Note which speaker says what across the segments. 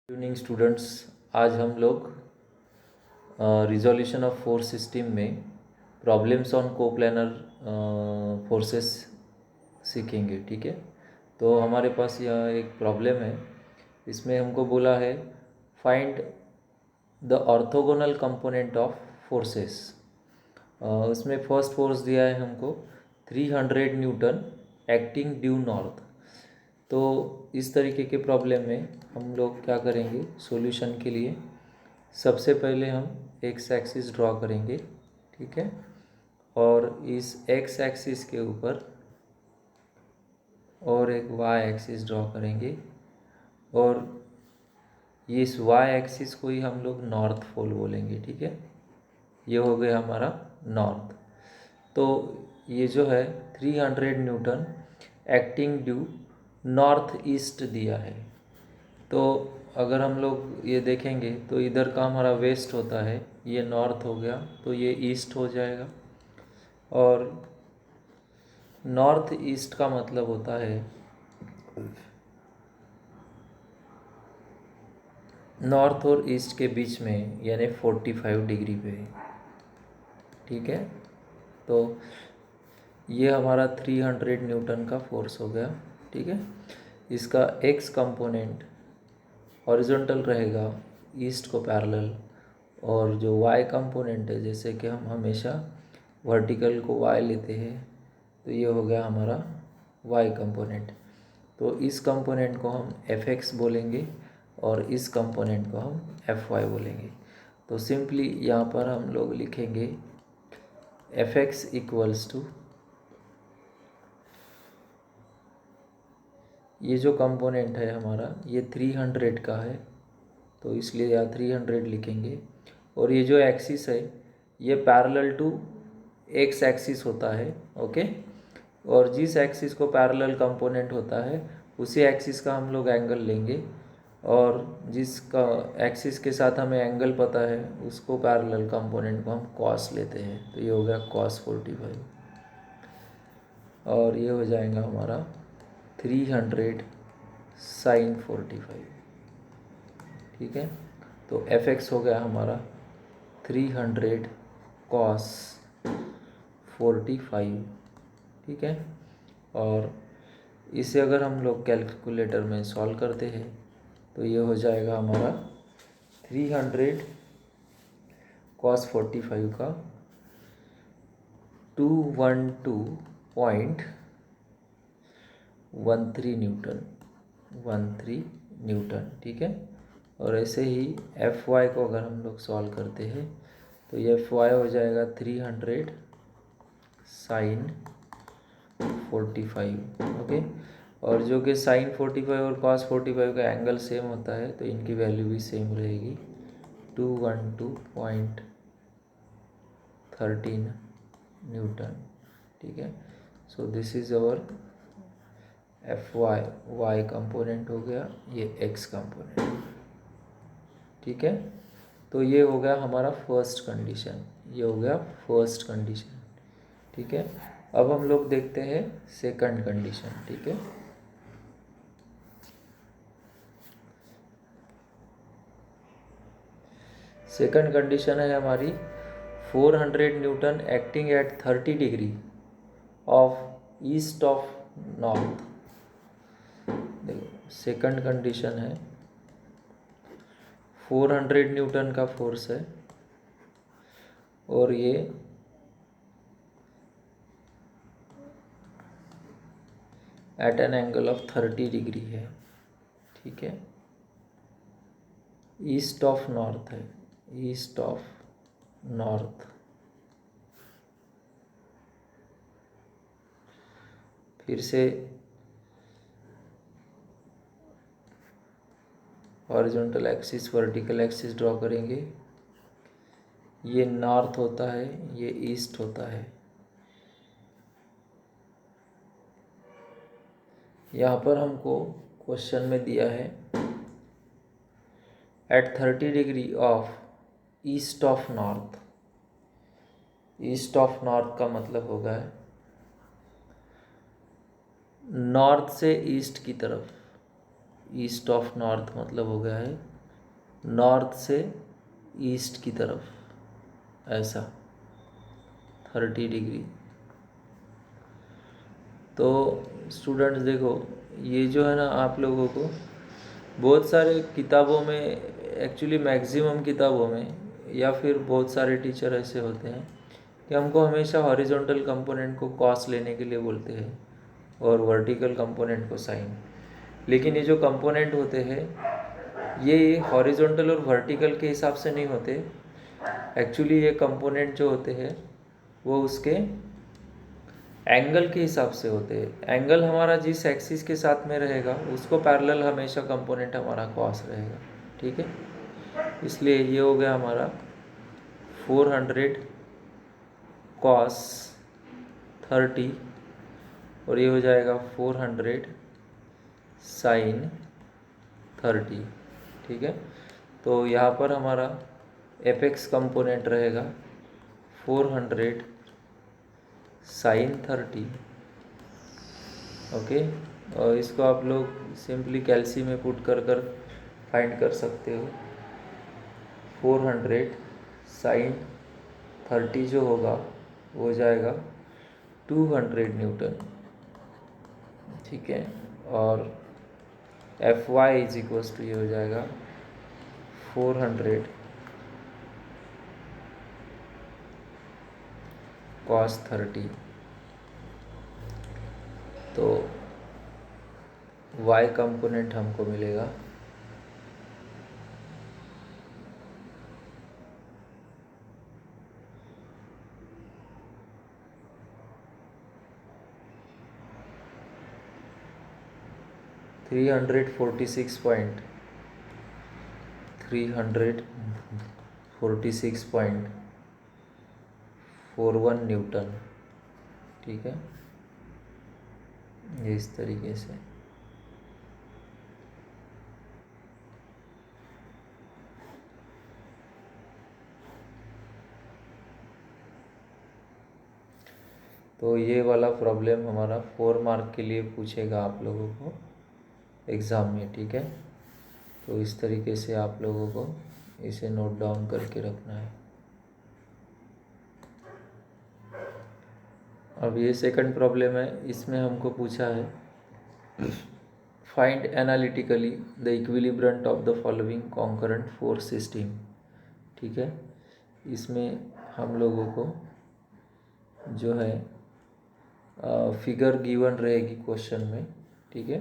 Speaker 1: Evening students, आज हम लोग रिजोल्यूशन ऑफ फोर्स सिस्टम में प्रॉब्लम्स ऑन कोप्लानर फोर्सेस सीखेंगे। ठीक है, तो हमारे पास यह एक प्रॉब्लम है। इसमें हमको बोला है find the orthogonal component of forces. उसमें फर्स्ट फोर्स दिया है हमको 300 न्यूटन एक्टिंग ड्यू नॉर्थ। तो इस तरीके के प्रॉब्लम में हम लोग क्या करेंगे सॉल्यूशन के लिए, सबसे पहले हम एक्स एक्सिस ड्रॉ करेंगे। ठीक है, और इस एक्स एक्सिस के ऊपर और एक वाई एक्सिस ड्रॉ करेंगे, और इस वाई एक्सिस को ही हम लोग नॉर्थ पोल बोलेंगे। ठीक है, ये हो गया हमारा नॉर्थ। तो ये जो है 300 Newton acting due north east दिया है। तो अगर हम लोग ये देखेंगे तो इधर का हमारा वेस्ट होता है, ये नॉर्थ हो गया, तो ये ईस्ट हो जाएगा। और नॉर्थ ईस्ट का मतलब होता है नॉर्थ और ईस्ट के बीच में, यानी 45 डिग्री पे। ठीक है, तो ये हमारा 300 न्यूटन का फोर्स हो गया। ठीक है, इसका एक्स कंपोनेंट हॉरिजॉन्टल रहेगा ईस्ट को पैरेलल, और जो वाई कंपोनेंट है, जैसे कि हम हमेशा वर्टिकल को वाई लेते हैं, तो ये हो गया हमारा वाई कंपोनेंट। तो इस कंपोनेंट को हम एफ एक्स बोलेंगे और इस कंपोनेंट को हम एफ वाई बोलेंगे। तो सिंपली यहाँ पर हम लोग लिखेंगे एफ एक्स इक्वल्स टू, ये जो कंपोनेंट है हमारा ये 300 का है, तो इसलिए यहाँ 300 लिखेंगे। और ये जो एक्सिस है ये पैरेलल टू एक्स एक्सिस होता है। ओके, और जिस एक्सिस को पैरेलल कंपोनेंट होता है उसी एक्सिस का हम लोग एंगल लेंगे, और जिसका एक्सिस के साथ हमें एंगल पता है उसको पैरेलल कंपोनेंट को हम कॉस लेते हैं। तो ये हो गया कॉस 45, और ये हो जाएगा हमारा 300 साइन 45। ठीक है, तो एफ एक्स हो गया हमारा 300 कॉस 45। ठीक है, और इसे अगर हम लोग कैलकुलेटर में सॉल्व करते हैं तो ये हो जाएगा हमारा 300 कॉस 45 का 212.13 न्यूटन, 13 न्यूटन। ठीक है, और ऐसे ही एफ वाई को अगर हम लोग सॉल्व करते हैं तो ये एफ वाई हो जाएगा 300 साइन 45। ओके, और जो कि साइन 45 और कॉस 45 का एंगल सेम होता है, तो इनकी वैल्यू भी सेम रहेगी 212.13 न्यूटन। ठीक है, so this is our F Y, Y component हो गया, ये एक्स कंपोनेंट। ठीक है, तो ये हो गया हमारा फर्स्ट कंडीशन, ये हो गया फर्स्ट कंडीशन। ठीक है, अब हम लोग देखते हैं सेकंड कंडीशन। ठीक है, सेकंड कंडीशन है हमारी 400 newton acting at 30 degree of east of north. देखो, सेकंड कंडीशन है 400 न्यूटन का फोर्स है, और ये at an angle of 30 degree है। ठीक है, ईस्ट ऑफ नॉर्थ है, ईस्ट ऑफ नॉर्थ। फिर से horizontal axis vertical axis draw करेंगे। ये नॉर्थ होता है, ये ईस्ट होता है। यहाँ पर हमको क्वेश्चन में दिया है at 30 degree of east of north. East of north का मतलब होगा नॉर्थ से ईस्ट की तरफ। ईस्ट ऑफ नॉर्थ मतलब हो गया है नॉर्थ से ईस्ट की तरफ, ऐसा 30 डिग्री। तो स्टूडेंट्स देखो, ये जो है ना, आप लोगों को बहुत सारे किताबों में, एक्चुअली मैक्सिमम किताबों में, या फिर बहुत सारे टीचर ऐसे होते हैं कि हमको हमेशा हॉरिजॉन्टल कंपोनेंट को कॉस लेने के लिए बोलते हैं और वर्टिकल कंपोनेंट को साइन। लेकिन ये जो कंपोनेंट होते हैं ये हॉरिजॉन्टल और वर्टिकल के हिसाब से नहीं होते। एक्चुअली ये कंपोनेंट जो होते हैं वो उसके एंगल के हिसाब से होते हैं। एंगल हमारा जिस एक्सिस के साथ में रहेगा उसको पैरेलल हमेशा कंपोनेंट हमारा कॉस रहेगा, ठीक है। इसलिए ये हो गया हमारा 400 कॉस 30 और ये हो जाएगा 400 साइन 30, ठीक है। तो यहाँ पर हमारा एपेक्स कंपोनेंट रहेगा 400 साइन 30, ओके। और इसको आप लोग सिंपली कैल्सी में पुट कर फाइंड कर सकते हो। 400 साइन 30 जो होगा वो हो जाएगा 200 न्यूटन, ठीक है। और F Y is equals to ये हो जाएगा 400 कॉस 30। तो y कंपोनेंट हमको मिलेगा 346.41 न्यूटन, ठीक है। ये इस तरीके से। तो ये वाला प्रॉब्लम हमारा 4 मार्क के लिए पूछेगा आप लोगों को एग्ज़ाम में, ठीक है। तो इस तरीके से आप लोगों को इसे नोट डाउन करके रखना है। अब ये सेकंड प्रॉब्लम है, इसमें हमको पूछा है find analytically the equilibrant of the following concurrent force system, ठीक है। इसमें हम लोगों को जो है फिगर गिवन रहेगी क्वेश्चन में, ठीक है।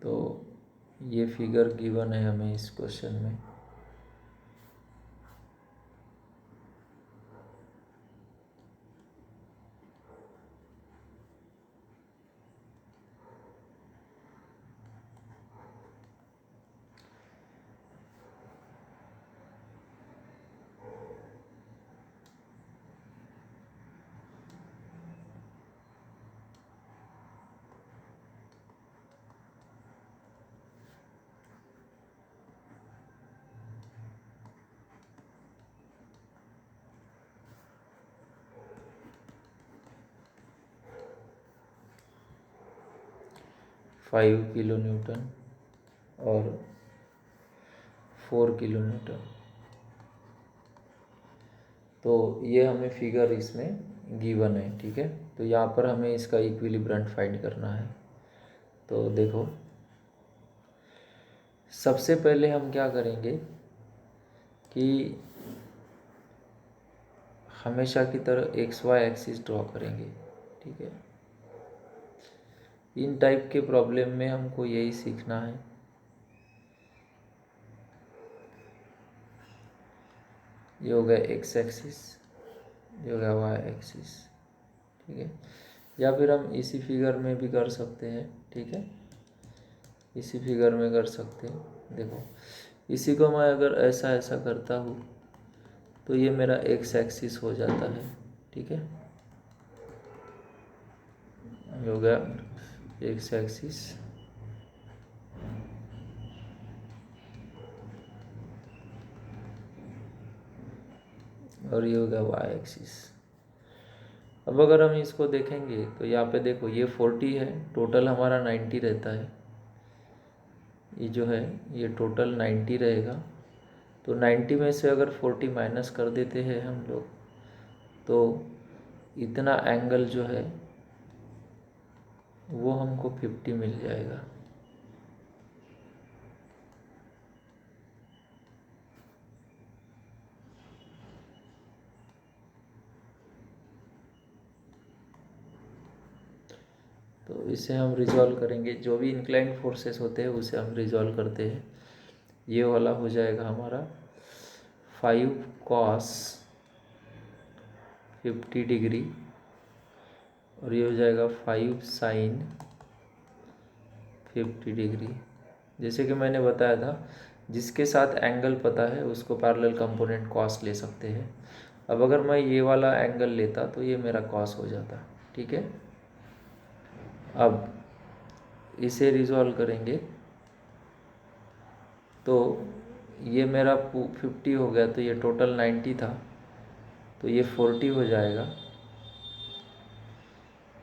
Speaker 1: तो ये फिगर गिवन है हमें इस क्वेश्चन में। फाइव किलो न्यूटन और 4 किलो न्यूटन। तो ये हमें फिगर इसमें गिवन है, ठीक है। तो यहाँ पर हमें इसका इक्विलिब्रेंट फाइंड करना है। तो देखो, सबसे पहले हम क्या करेंगे कि हमेशा की तरह एक्स वाई एक्सिस ड्रॉ करेंगे, ठीक है। इन टाइप के प्रॉब्लम में हमको यही सीखना है। ये हो गया एक्स एक्सिस, ये हो गया वाई एक्सिस, ठीक है। या फिर हम इसी फिगर में भी कर सकते हैं, ठीक है। इसी फिगर में कर सकते हैं। देखो, इसी को मैं अगर ऐसा ऐसा करता हूँ तो ये मेरा एक्स एक्सिस हो जाता है, ठीक है। हो गया एक्स एक्सिस, और ये हो गया वाई एक्सिस। अब अगर हम इसको देखेंगे तो यहाँ पे देखो, ये 40 है, टोटल हमारा 90 रहता है। ये जो है ये टोटल 90 रहेगा। तो 90 में से अगर 40 माइनस कर देते हैं हम लोग तो इतना एंगल जो है वो हमको 50 मिल जाएगा। तो इसे हम रिजॉल्व करेंगे, जो भी इंक्लाइंड फोर्सेस होते हैं उसे हम रिजॉल्व करते हैं। ये वाला हो जाएगा हमारा 5 cos 50 डिग्री और ये हो जाएगा 5 sin 50 डिग्री। जैसे कि मैंने बताया था, जिसके साथ एंगल पता है उसको पैरेलल कंपोनेंट कॉस ले सकते हैं। अब अगर मैं ये वाला एंगल लेता तो ये मेरा कॉस हो जाता। ठीक है, अब इसे रिजॉल्व करेंगे तो ये मेरा 50 हो गया, तो ये टोटल 90 था, तो ये 40 हो जाएगा।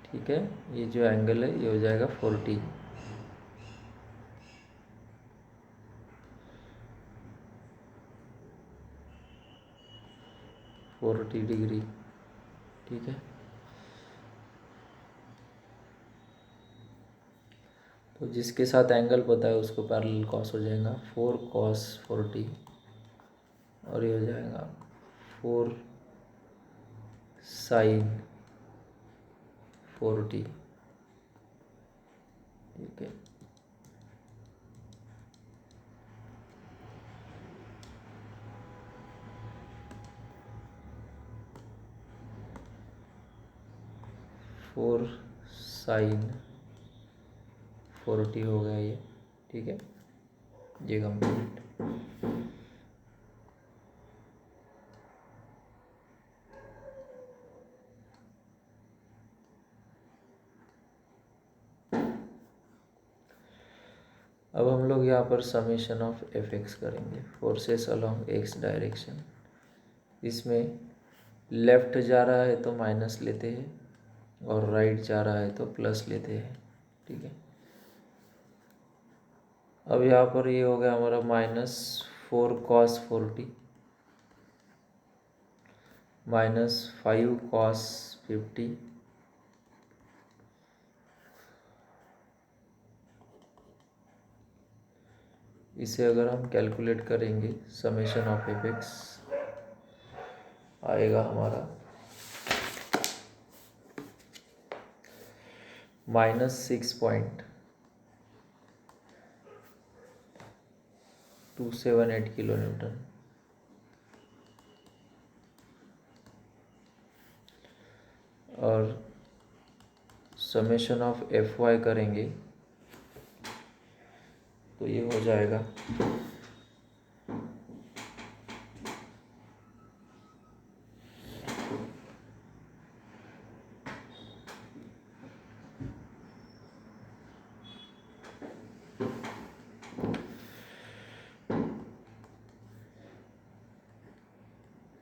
Speaker 1: ठीक है, ये जो एंगल है ये हो जाएगा 40। डिग्री। ठीक है, तो जिसके साथ एंगल पता है उसको पैरेलल कॉस हो जाएगा 4 cos 40 और ये हो जाएगा 4 sin 40। ठीक है, फोर साइन 40 हो गया ये। ठीक है, ये कंप्लीट। अब हम लोग यहाँ पर समेशन ऑफ एफ एक्स करेंगे, फोर्सेस अलोंग एक्स डायरेक्शन। इसमें लेफ्ट जा रहा है तो माइनस लेते हैं और राइट जा रहा है तो प्लस लेते हैं। ठीक है, अब यहाँ पर ये हो गया हमारा -4 cos 40 -5 cos 50 इसे अगर हम कैलकुलेट करेंगे समेशन ऑफ एफ एक्स आएगा हमारा -6.278 किलो न्यूटन। और समेशन ऑफ एफ वाई करेंगे तो ये हो जाएगा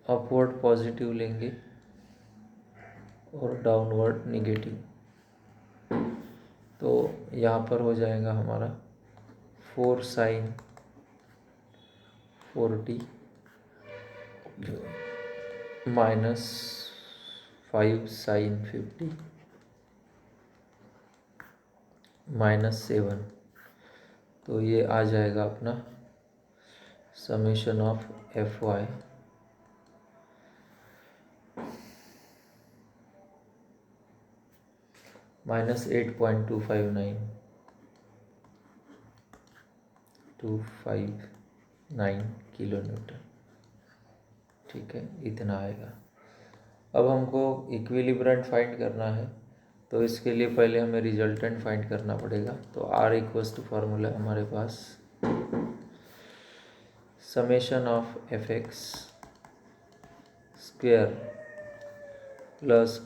Speaker 1: अपवर्ड पॉजिटिव लेंगे और डाउनवर्ड निगेटिव। तो यहाँ पर हो जाएगा हमारा 4 sin 40 -5 sin 50 -7। तो ये आ जाएगा अपना summation of F Y -8.259 kilo newton. ठीक है, इतना आएगा। अब हमको इक्विलिब्रेंट फाइंड करना है, तो इसके लिए पहले हमें रिजल्टेंट फाइंड करना पड़ेगा। तो आर इक्वल्स टू फार्मूला हमारे पास summation of F X square plus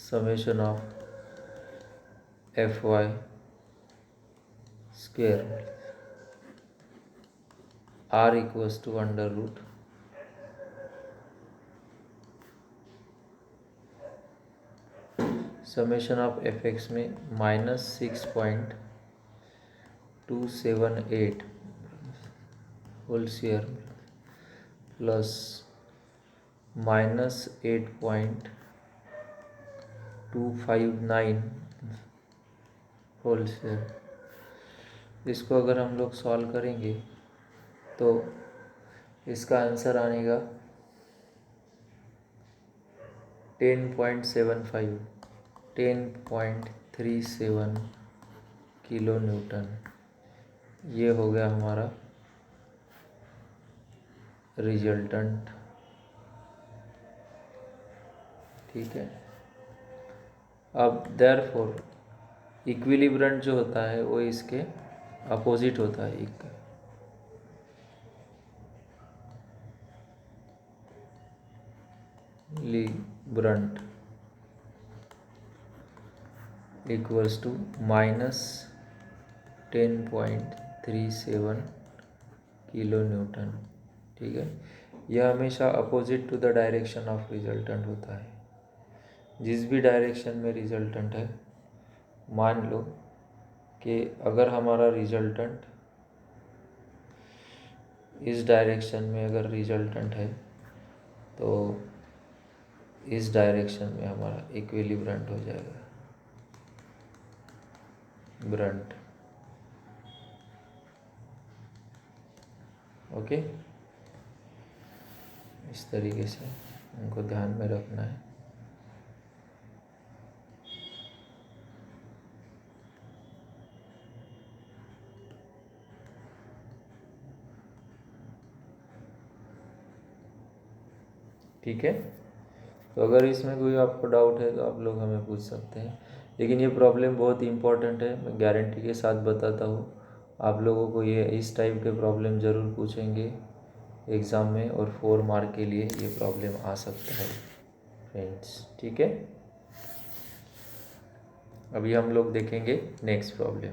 Speaker 1: summation of F Y square R equals to under root summation of F X में -6.279 278 whole square plus -8.259 whole square. इसको अगर हम लोग सॉल्व करेंगे तो इसका आंसर आएगा 10.75 10.37 किलो न्यूटन। ये हो गया हमारा रिजल्टेंट। ठीक है। अब देयरफॉर इक्विलिब्रेंट जो होता है वो इसके अपोजिट होता है। Equilibrant equals to -10.37 kilo newton. ठीक है। यह हमेशा opposite to the direction of resultant होता है। जिस भी डायरेक्शन में रिजल्टेंट है, मान लो कि अगर हमारा रिजल्टेंट इस डायरेक्शन में अगर रिजल्टेंट है तो इस डायरेक्शन में हमारा इक्विलिब्रेंट हो जाएगा। ब्रंट। ओके, इस तरीके से उनको ध्यान में रखना है। ठीक है। तो अगर इसमें कोई आपको डाउट है तो आप लोग हमें पूछ सकते हैं, लेकिन ये प्रॉब्लम बहुत इम्पोर्टेंट है। मैं गारंटी के साथ बताता हूँ, आप लोगों को ये इस टाइप के प्रॉब्लम ज़रूर पूछेंगे एग्ज़ाम में, और 4 मार्क के लिए ये प्रॉब्लम आ सकता है फ्रेंड्स। ठीक है। अभी हम लोग देखेंगे नेक्स्ट प्रॉब्लम।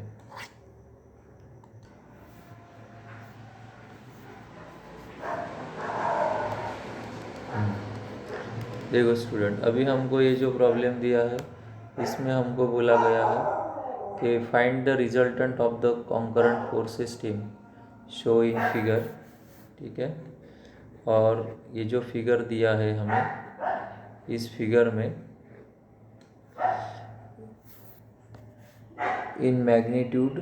Speaker 1: देखो स्टूडेंट, अभी हमको ये जो प्रॉब्लम दिया है इसमें हमको बोला गया है कि find the resultant of the concurrent force system show in figure. ठीक है। और ये जो फिगर दिया है हमें, इस फिगर में in magnitude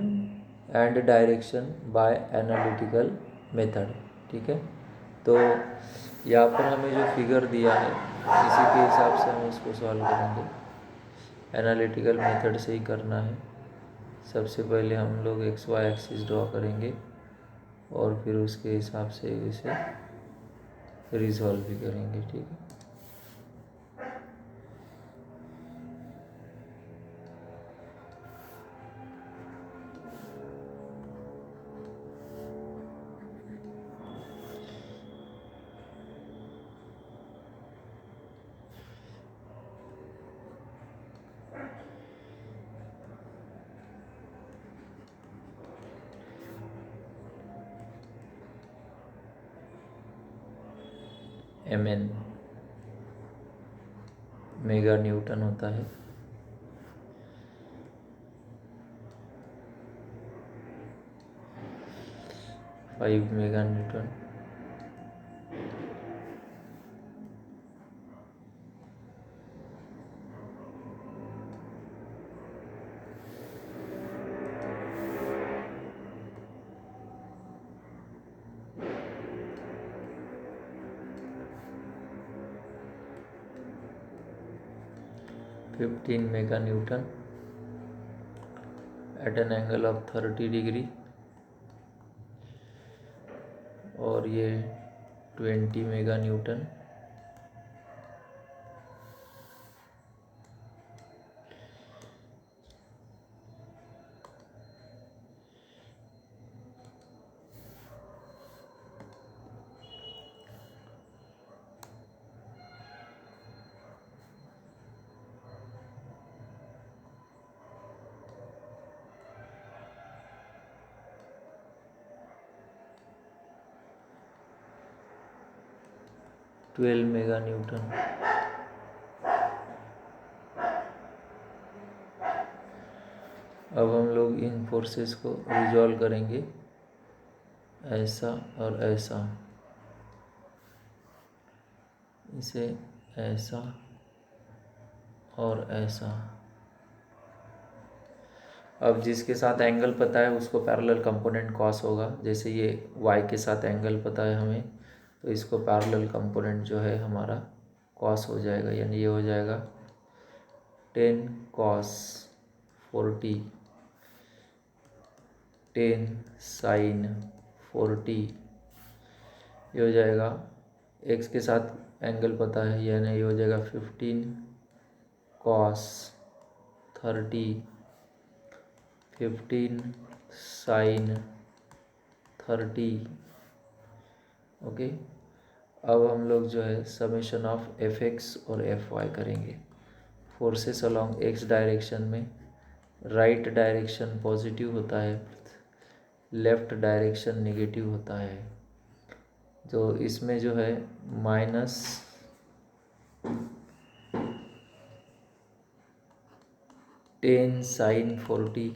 Speaker 1: and direction by analytical method. ठीक है। तो यहाँ पर हमें जो फिगर दिया है इसी के हिसाब से हम इसको सॉल्व करेंगे। एनालिटिकल मेथड से ही करना है। सबसे पहले हम लोग एक्स वाई एक्सिस ड्रॉ करेंगे और फिर उसके हिसाब से इसे रिजॉल्व भी करेंगे। ठीक है। mn मेगा न्यूटन होता है। Five mega newton fifteen mega newton at an angle of 30 degree, और ये 20 mega newton twelve mega newton अब हम लोग इन फोर्सेस को रिजॉल्व करेंगे, ऐसा और ऐसा, इसे ऐसा और ऐसा। अब जिसके साथ एंगल पता है उसको पैरेलल कंपोनेंट कॉस होगा। जैसे ये y के साथ एंगल पता है हमें, तो इसको पैरेलल कंपोनेंट जो है हमारा कॉस हो जाएगा, यानी ये हो जाएगा 10 cos 40, 10 sin 40। ये हो जाएगा, x के साथ एंगल पता है, यानी ये हो जाएगा 15 cos 30, 15 sin 30। ओके, अब हम लोग जो है समेशन ऑफ एफ एक्स और एफ वाई करेंगे। फोर्सेस अलोंग एक्स डायरेक्शन में राइट डायरेक्शन पॉजिटिव होता है, लेफ्ट डायरेक्शन नेगेटिव होता है। तो इसमें जो है माइनस टेन साइन 40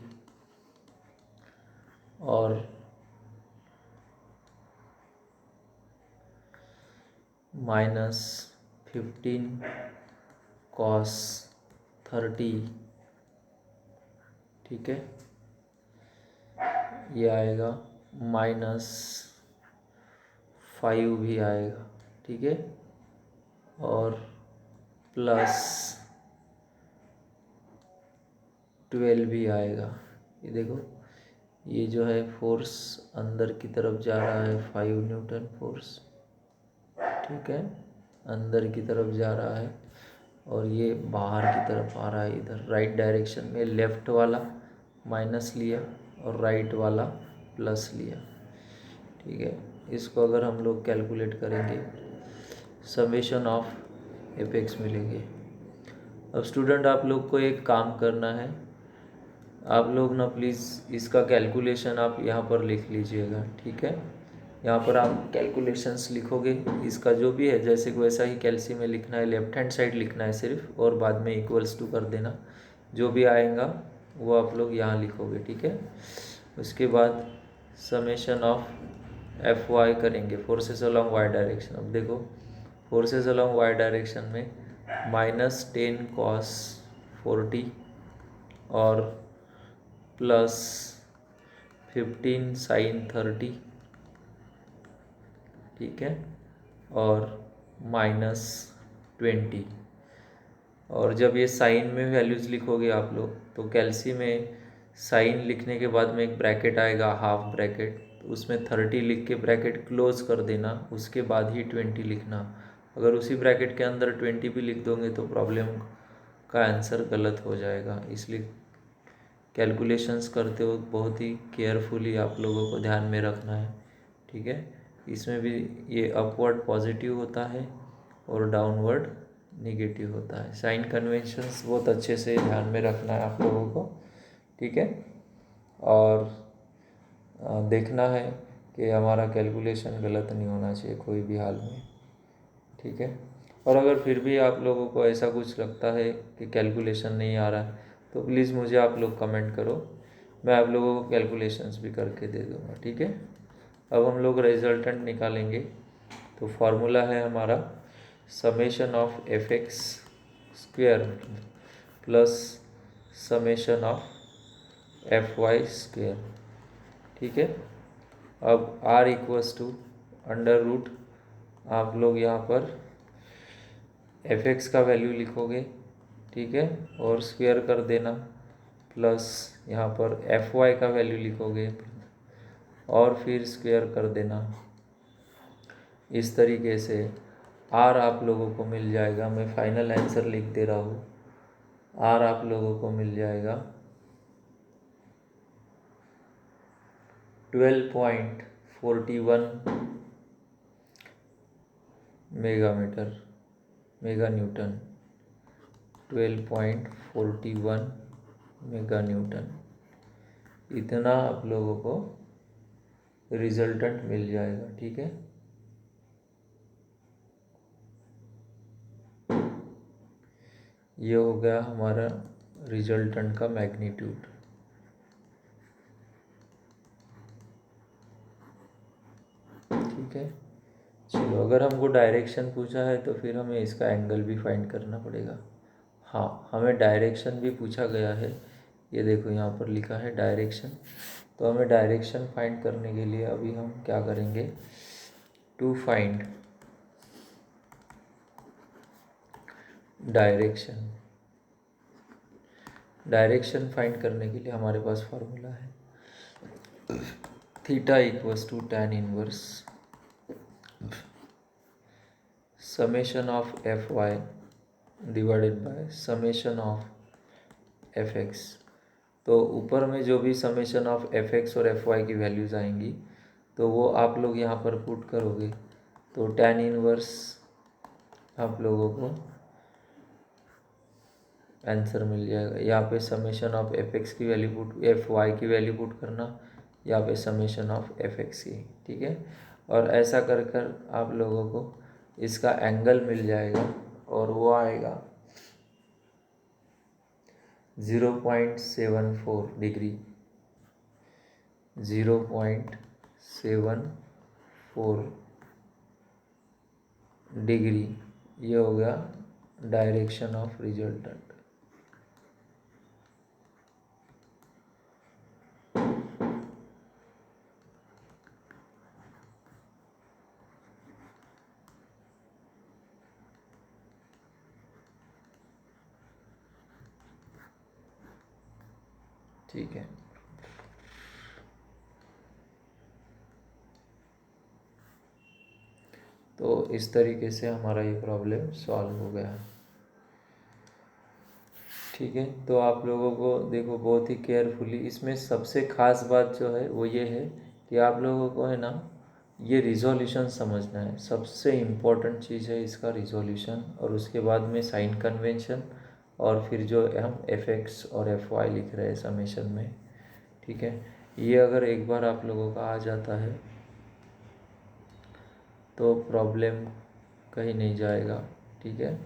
Speaker 1: और माइनस 15 कॉस 30। ठीक है, ये आएगा -5 भी आएगा। ठीक है, और प्लस 12 भी आएगा। ये देखो, ये जो है फोर्स अंदर की तरफ जा रहा है, 5 न्यूटन फोर्स। ठीक है, अंदर की तरफ जा रहा है, और ये बाहर की तरफ आ रहा है। इधर राइट डायरेक्शन में लेफ्ट वाला माइनस लिया और राइट वाला प्लस लिया। ठीक है, इसको अगर हम लोग कैलकुलेट करेंगे, समेशन ऑफ एफ एक्स मिलेंगे। अब स्टूडेंट, आप लोग को एक काम करना है, आप लोग ना प्लीज़ इसका कैलकुलेशन आप यहाँ पर लिख लीजिएगा। ठीक है, यहाँ पर आप कैलकुलेशंस लिखोगे, इसका जो भी है जैसे कि वैसा ही कैल्सी में लिखना है, लेफ्ट हैंड साइड लिखना है सिर्फ, और बाद में इक्वल्स टू कर देना। जो भी आएगा वो आप लोग यहाँ लिखोगे। ठीक है, उसके बाद समेशन ऑफ एफ वाई करेंगे, फोर्सेस अलॉन्ग वाई डायरेक्शन। अब देखो, फोर्सेस अलॉन्ग वाई डायरेक्शन में -10 cos 40 और प्लस 15 sin 30। ठीक है, और -20। और जब ये साइन में वैल्यूज़ लिखोगे आप लोग, तो कैल्सी में साइन लिखने के बाद में एक ब्रैकेट आएगा, हाफ ब्रैकेट, तो उसमें 30 लिख के ब्रैकेट क्लोज कर देना, उसके बाद ही 20 लिखना। अगर उसी ब्रैकेट के अंदर 20 भी लिख दोगे तो प्रॉब्लम का आंसर गलत हो जाएगा। इसलिए कैलकुलेशंस करते वक्त बहुत ही केयरफुली आप लोगों को ध्यान में रखना है। ठीक है, इसमें भी ये अपवर्ड पॉजिटिव होता है और डाउनवर्ड निगेटिव होता है। साइन कन्वेंशंस बहुत अच्छे से ध्यान में रखना है आप लोगों को। ठीक है, और देखना है कि हमारा कैलकुलेशन गलत नहीं होना चाहिए कोई भी हाल में। ठीक है, और अगर फिर भी आप लोगों को ऐसा कुछ लगता है कि कैलकुलेशन नहीं आ रहा है, तो प्लीज़ मुझे आप लोग कमेंट करो, मैं आप लोगों को कैलकुलेशंस भी करके दे दूँगा। ठीक है, अब हम लोग रिजल्टेंट निकालेंगे। तो फार्मूला है हमारा summation of F X square plus summation of F Y square. ठीक है, अब R equals to under root, आप लोग यहाँ पर एफ एक्स का वैल्यू लिखोगे। ठीक है, और स्क्वेयर कर देना, प्लस यहाँ पर एफ वाई का वैल्यू लिखोगे और फिर स्क्वेयर कर देना। इस तरीके से आर आप लोगों को मिल जाएगा, मैं फाइनल आंसर लिख दे रहा हूँ, आर आप लोगों को मिल जाएगा 12.41 मेगा न्यूटन, 12.41 मेगा न्यूटन, इतना आप लोगों को रिजल्टेंट मिल जाएगा। ठीक है, ये हो गया हमारा रिजल्टेंट का मैग्नीट्यूड। ठीक है। चलो, अगर हमको डायरेक्शन पूछा है तो फिर हमें इसका एंगल भी फाइंड करना पड़ेगा। हाँ, हमें डायरेक्शन भी पूछा गया है, ये देखो यहाँ पर लिखा है डायरेक्शन। तो हमें डायरेक्शन फाइंड करने के लिए अभी हम क्या करेंगे, to find direction. Direction find करने के लिए हमारे पास फार्मूला है theta equals to tan inverse summation of F Y divided by summation of F X. तो ऊपर में जो भी समेशन ऑफ एफ एक्स और एफ वाई की वैल्यूज़ आएंगी तो वो आप लोग यहाँ पर पुट करोगे तो tan इनवर्स आप लोगों को आंसर मिल जाएगा। यहाँ पे समेशन ऑफ एफ एक्स की वैल्यू पुट, एफ वाई की वैल्यू पुट करना, यहाँ पे समेशन ऑफ एफ एक्स की, ठीक है। और ऐसा कर कर आप लोगों को इसका एंगल मिल जाएगा और वो आएगा 0.74 डिग्री। 0.74 डिग्री ये हो गया डायरेक्शन ऑफ रिजल्टेंट। ठीक है, तो इस तरीके से हमारा ये प्रॉब्लम सॉल्व हो गया। ठीक है, तो आप लोगों को देखो बहुत ही केयरफुली, इसमें सबसे ख़ास बात जो है वो ये है कि आप लोगों को है ना ये रिजोल्यूशन समझना है। सबसे इम्पोर्टेंट चीज़ है इसका रिजोल्यूशन, और उसके बाद में साइन कन्वेंशन, और फिर जो हम एफ एक्स और एफ वाई लिख रहे हैं समेशन में। ठीक है, ये अगर एक बार आप लोगों का आ जाता है तो प्रॉब्लम कहीं नहीं जाएगा। ठीक है,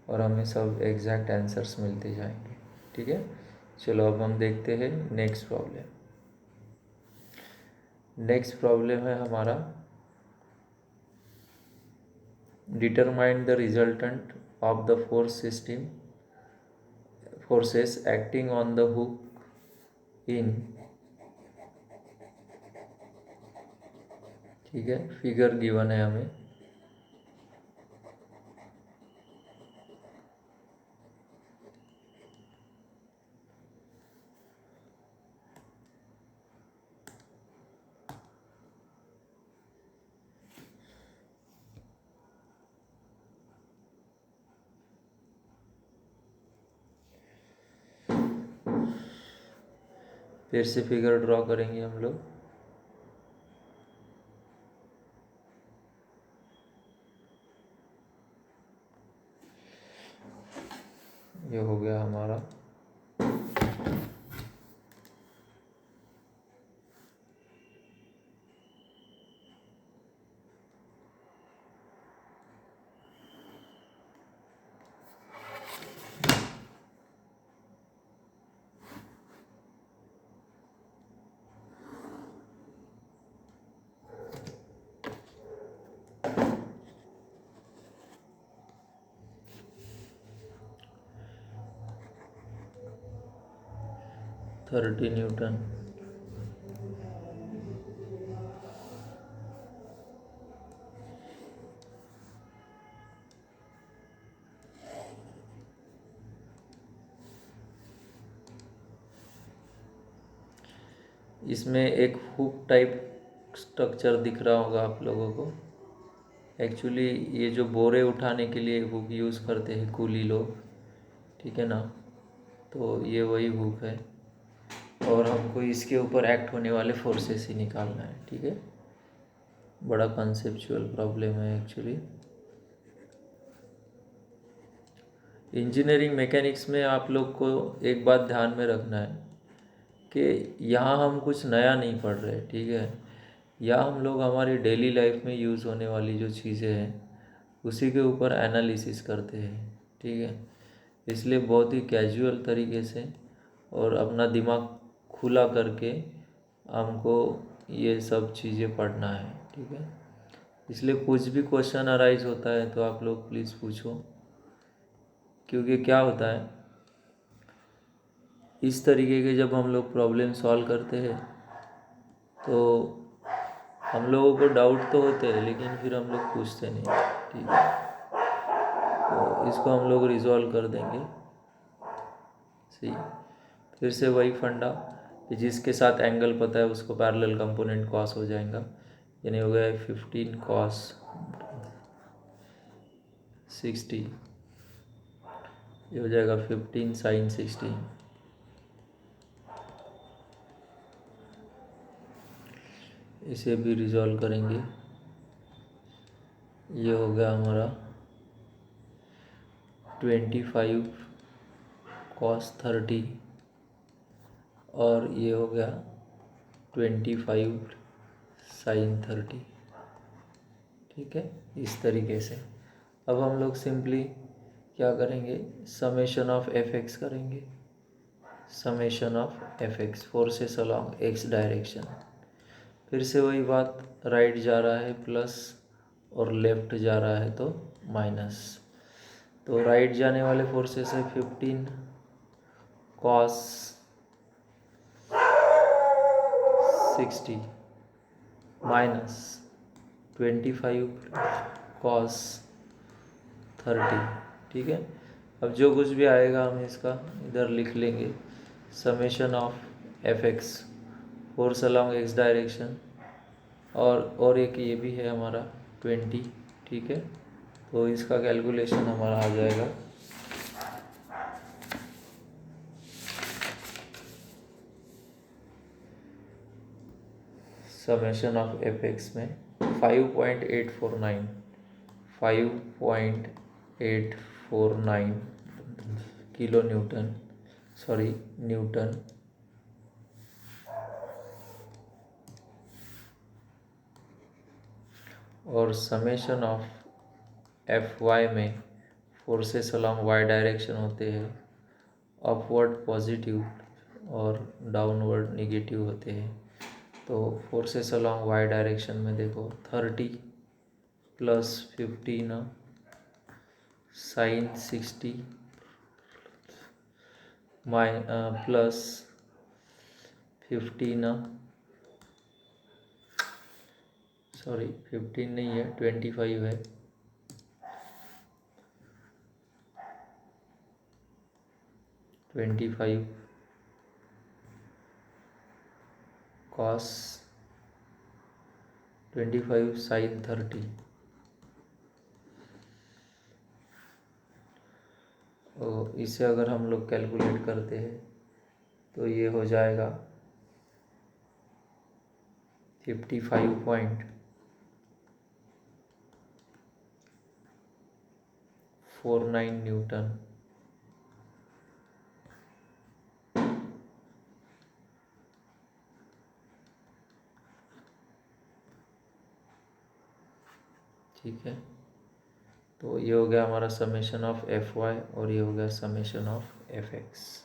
Speaker 1: और हमें सब एग्जैक्ट आंसर्स मिलते जाएंगे। ठीक है, चलो अब हम देखते हैं नेक्स्ट प्रॉब्लम। नेक्स्ट प्रॉब्लम है हमारा determine the resultant of the force system forces acting on the hook in, ठीक है, फिगर गिवन है हमें। फिर से फिगर ड्रॉ करेंगे हम लोग। ये हो गया हमारा थर्टी न्यूटन। इसमें एक हुक टाइप स्ट्रक्चर दिख रहा होगा आप लोगों को। एक्चुअली ये जो बोरे उठाने के लिए हुक यूज़ करते हैं कूली लोग, ठीक है ना, तो ये वही हुक है और हमको इसके ऊपर एक्ट होने वाले फोर्सेस ही निकालना है। ठीक है, बड़ा कॉन्सेप्चुअल प्रॉब्लम है एक्चुअली। इंजीनियरिंग मैकेनिक्स में आप लोग को एक बात ध्यान में रखना है कि यहाँ हम कुछ नया नहीं पढ़ रहे। ठीक है, यहाँ हम लोग हमारी डेली लाइफ में यूज़ होने वाली जो चीज़ें हैं उसी के ऊपर एनालिसिस करते हैं। ठीक है, इसलिए बहुत ही कैजुअल तरीके से और अपना दिमाग खुला करके हमको ये सब चीज़ें पढ़ना है। ठीक है, इसलिए कुछ भी क्वेश्चन अराइज होता है तो आप लोग प्लीज़ पूछो, क्योंकि क्या होता है इस तरीके के जब हम लोग प्रॉब्लम सॉल्व करते हैं तो हम लोगों को डाउट तो होते हैं, लेकिन फिर हम लोग पूछते नहीं। ठीक है, तो इसको हम लोग रिजॉल्व कर देंगे। सही, फिर से वही फंडा कि जिसके साथ एंगल पता है उसको पैरेलल कंपोनेंट कॉस हो जाएगा, यानी हो गया 15 कॉस 60, ये हो जाएगा 15 साइन 60। इसे भी रिजॉल्व करेंगे। ये हो गया हमारा 25 कॉस 30 और ये हो गया 25 साइन 30। ठीक है, इस तरीके से अब हम लोग सिंपली क्या करेंगे, समेशन ऑफ एफ एक्स करेंगे। Summation of F x, forces along x direction. फिर से वही बात, राइट जा रहा है प्लस और लेफ्ट जा रहा है तो माइनस। तो राइट जाने वाले फोर्सेस है 15 कॉस 60 माइनस 25 कॉस 30। ठीक है, अब जो कुछ भी आएगा हम इसका इधर लिख लेंगे। Summation of F x, force along x direction, और एक ये भी है हमारा 20। ठीक है, तो इसका कैलकुलेशन हमारा आ जाएगा समेशन ऑफ एफ एक्स में 5.849 किलो न्यूटन, सॉरी न्यूटन, और समेशन ऑफ एफ वाई में फोर्सेस अलॉन्ग वाई डायरेक्शन होते हैं अपवर्ड पॉजिटिव और डाउनवर्ड नेगेटिव होते हैं। तो फोर्सेस अलॉन्ग वाई डायरेक्शन में देखो 30 प्लस 15 साइन 60 प्लस 15 सॉरी 15 नहीं है 25 है, कॉस 25 साइन 30। और इसे अगर हम लोग कैलकुलेट करते हैं तो ये हो जाएगा 55.49 न्यूटन। ठीक है, तो ये हो गया हमारा समेशन ऑफ एफ वाई और ये हो गया समेशन ऑफ एफ एक्स।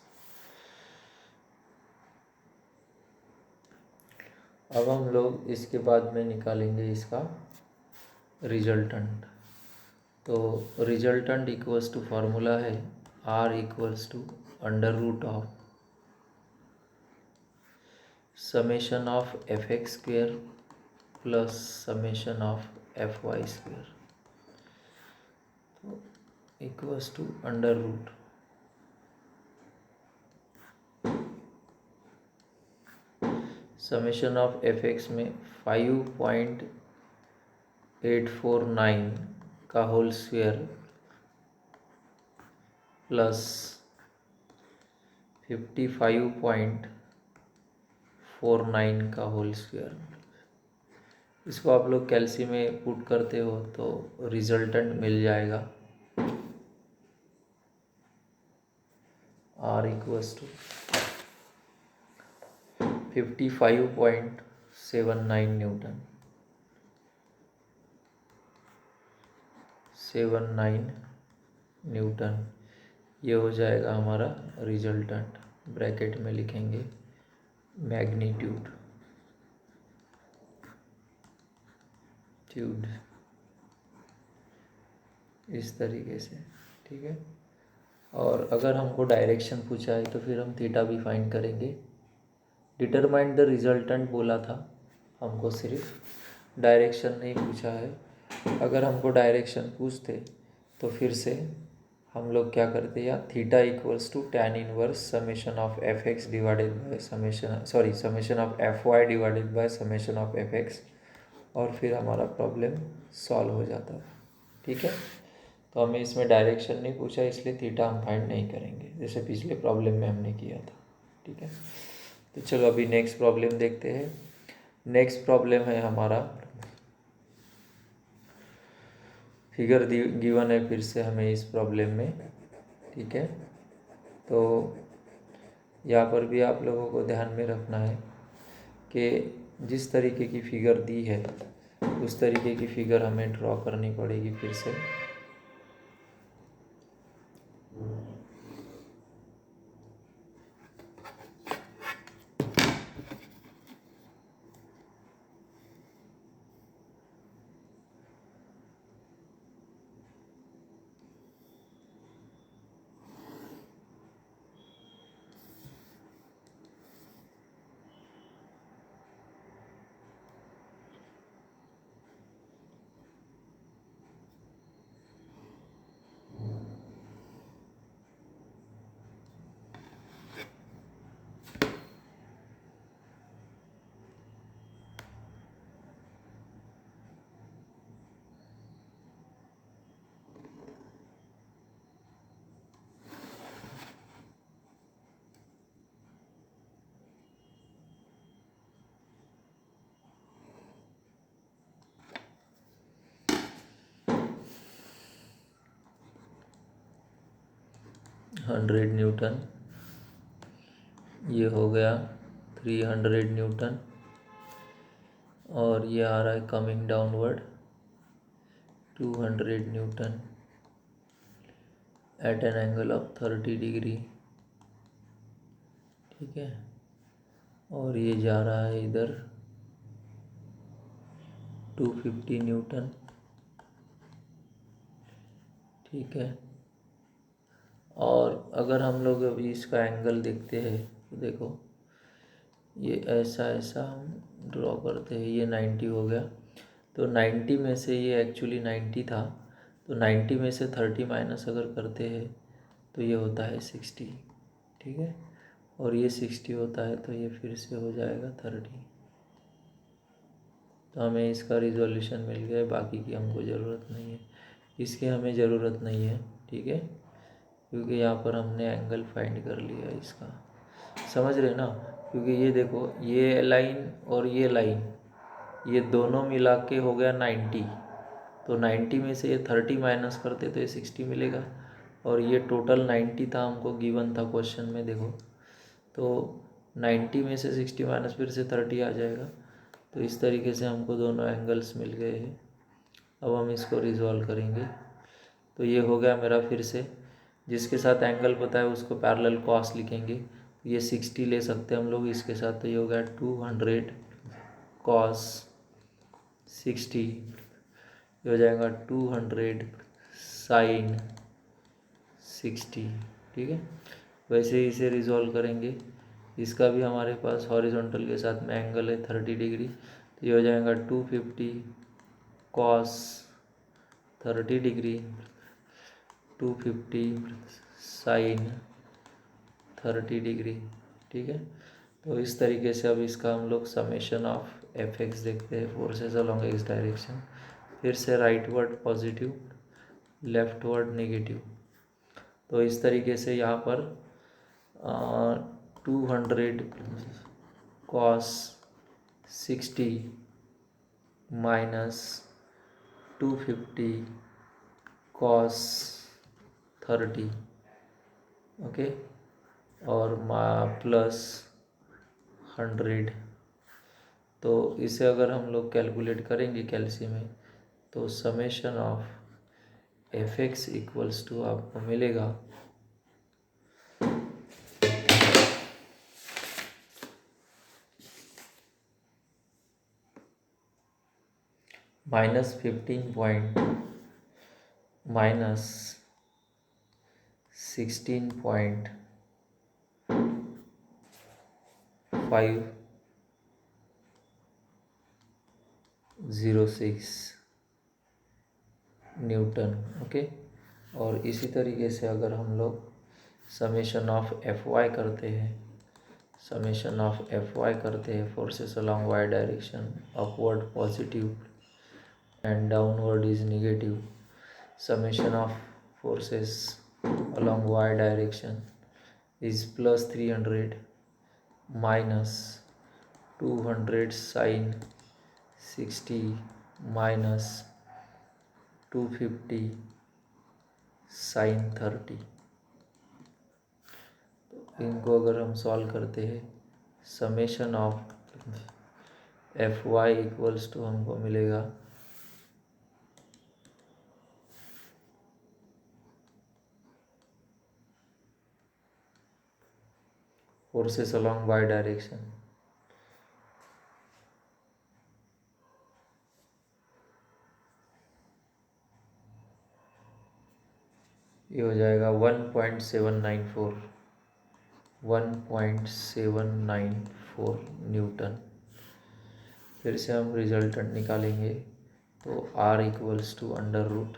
Speaker 1: अब हम लोग इसके बाद में निकालेंगे इसका रिजल्टेंट। तो रिजल्टेंट इक्वल्स टू फार्मूला है R equals to under root of summation of F X square plus summation of F Y square, तो equals to under root summation of F X में 5.849 का होल स्क्वायर प्लस 55.49 का whole square. इसको आप लोग कैल्सी में put करते हो तो रिजल्टेंट मिल जाएगा R equals to 55.79 newton 79 newton. ये हो जाएगा हमारा रिजल्टेंट। ब्रैकेट में लिखेंगे मैग्नीट्यूड इस तरीके से, ठीक है। और अगर हमको डायरेक्शन पूछा है तो फिर हम थीटा भी फाइंड करेंगे। डिटरमाइन द रिजल्टेंट बोला था, हमको सिर्फ डायरेक्शन नहीं पूछा है। अगर हमको डायरेक्शन पूछते तो फिर से हम लोग क्या करते, या theta equals to tan inverse summation of F X divided by summation of F Y divided by summation of F X, और फिर हमारा प्रॉब्लम सॉल्व हो जाता है, ठीक है। तो हमें इसमें डायरेक्शन नहीं पूछा, इसलिए थीटा हम फाइंड नहीं करेंगे, जैसे पिछले प्रॉब्लम में हमने किया था, ठीक है। तो चलो अभी नेक्स्ट प्रॉब्लम देखते हैं। नेक्स्ट प्रॉब्लम है हमारा, फिगर गिवन है फिर से हमें इस प्रॉब्लम में, ठीक है। तो यहाँ पर भी आप लोगों को ध्यान में रखना है कि जिस तरीके की फिगर दी है उस तरीके की फिगर हमें ड्रॉ करनी पड़ेगी फिर से। हंड्रेड न्यूटन, ये हो गया 300 न्यूटन, और ये आ रहा है coming downward 200 newton at an angle of 30 degree, ठीक है। और ये जा रहा है इधर 250 न्यूटन, ठीक है। और अगर हम लोग अभी इसका एंगल देखते हैं तो देखो, ये ऐसा ऐसा हम ड्रॉ करते हैं, ये 90 हो गया। तो 90 में से ये एक्चुअली 90 था, तो 90 में से 30 माइनस अगर करते हैं तो ये होता है 60, ठीक है। और ये 60 होता है तो ये फिर से हो जाएगा 30। तो हमें इसका रिजोल्यूशन मिल गया है, बाकी की हमको ज़रूरत नहीं है, इसकी हमें ज़रूरत नहीं है, ठीक है, क्योंकि यहाँ पर हमने एंगल फाइंड कर लिया इसका, समझ रहे ना। क्योंकि ये देखो, ये लाइन और ये लाइन, ये दोनों मिला के हो गया 90, तो 90 में से ये 30 माइनस करते तो ये 60 मिलेगा, और ये टोटल 90 था हमको गिवन था क्वेश्चन में, देखो तो 90 में से 60 माइनस फिर से 30 आ जाएगा। तो इस तरीके से हमको दोनों एंगल्स मिल गए हैं। अब हम इसको रिजॉल्व करेंगे। तो ये हो गया मेरा, फिर से जिसके साथ एंगल पता है उसको पैरेलल कॉस लिखेंगे। ये 60 ले सकते हैं हम लोग इसके साथ, तो ये हो गया 200 कॉस 60, ये हो जाएगा 200 साइन 60, ठीक है। वैसे ही इसे रिजॉल्व करेंगे, इसका भी हमारे पास हॉरिजॉन्टल के साथ में एंगल है 30 डिग्री, तो ये हो जाएगा 250 कॉस 30 डिग्री 250 साइन 30 डिग्री, ठीक है। तो इस तरीके से अब इसका हम लोग समेशन ऑफ एफ एक्स देखते हैं, फोर्सेस अलोंग एक्स डायरेक्शन, फिर से right word positive, left word negative. तो इस तरीके से यहाँ पर 200 कॉस 60 माइनस 250 कॉस 30, ओके, और प्लस 100। तो इसे अगर हम लोग कैलकुलेट करेंगे कैलसी में, तो summation of F X equals to आपको मिलेगा माइनस 16.506 न्यूटन। ओके, और इसी तरीके से अगर हम लोग समेशन ऑफ एफ वाई करते हैं, समेशन ऑफ एफ वाई करते हैं, forces along Y direction, upward positive and downward is negative, summation of forces along y direction is plus 300 minus 200 sin 60 minus 250 sin 30। तो इनको अगर हम सॉल्व करते हैं, summation of F Y equals to हमको मिलेगा फोर्सेस अलॉन्ग वाई डायरेक्शन, ये हो जाएगा 1.794 न्यूटन। फिर से हम रिजल्टेंट निकालेंगे, तो R equals to under root.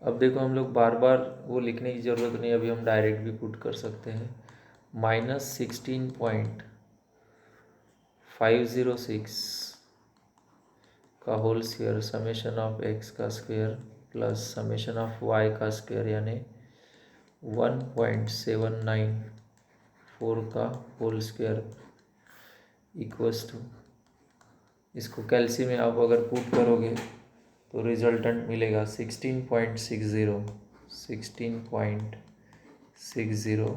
Speaker 1: अब देखो हम लोग बार बार वो लिखने की ज़रूरत नहीं, अभी हम डायरेक्ट भी पुट कर सकते हैं। -16.506 का whole square summation of x का square plus summation of y का स्क्वायर, यानी 1.794 का होल स्क्वायर इक्वल्स टू, इसको कैल्सी में आप अगर पुट करोगे तो रिजल्टेंट मिलेगा 16.60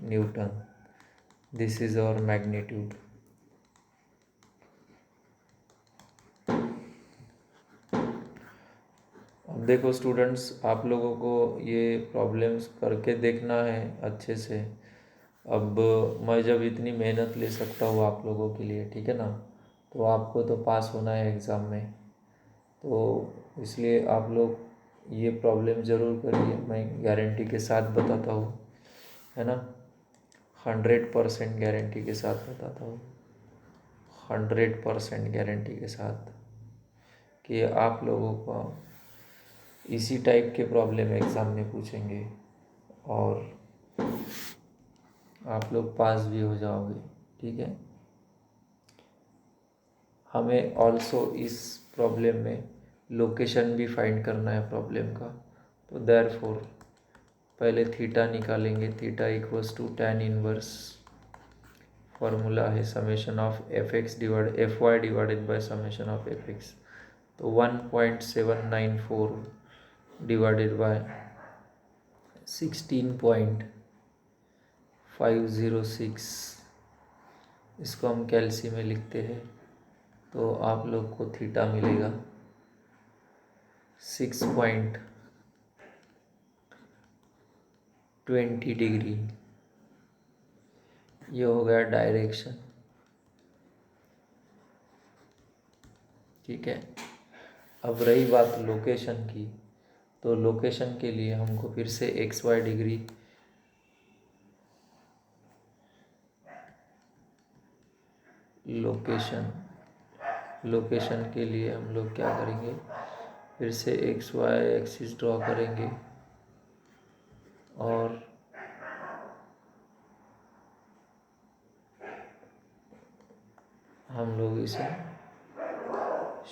Speaker 1: newton. This is our magnitude. अब देखो स्टूडेंट्स, आप लोगों को ये प्रॉब्लम्स करके देखना है अच्छे से। अब मैं जब इतनी मेहनत ले सकता हूँ आप लोगों के लिए, ठीक है ना, तो आपको तो पास होना है एग्ज़ाम में, तो इसलिए आप लोग ये प्रॉब्लम ज़रूर करिए, मैं गारंटी के साथ बताता हूँ, है ना, 100% गारंटी के साथ बताता हूँ, 100% गारंटी के साथ कि आप लोगों को इसी टाइप के प्रॉब्लम एग्ज़ाम में पूछेंगे और आप लोग पास भी हो जाओगे, ठीक है। हमें ऑल्सो इस प्रॉब्लम में लोकेशन भी फाइंड करना है प्रॉब्लम का, तो देयरफॉर पहले थीटा निकालेंगे। Theta equals to tan inverse, formula है summation of F X divide F Y divided by summation of F X, तो 1.794 डिवाइडेड बाय 16.506, इसको हम कैल्सी में लिखते हैं, तो आप लोग को थीटा मिलेगा 6.20 डिग्री। ये हो गया डायरेक्शन, ठीक है। अब रही बात लोकेशन की, तो लोकेशन के लिए हमको फिर से एक्स वाई डिग्री लोकेशन के लिए हम लोग क्या करेंगे, फिर से एक्स वाई एक्सिस ड्रॉ करेंगे और हम लोग इसे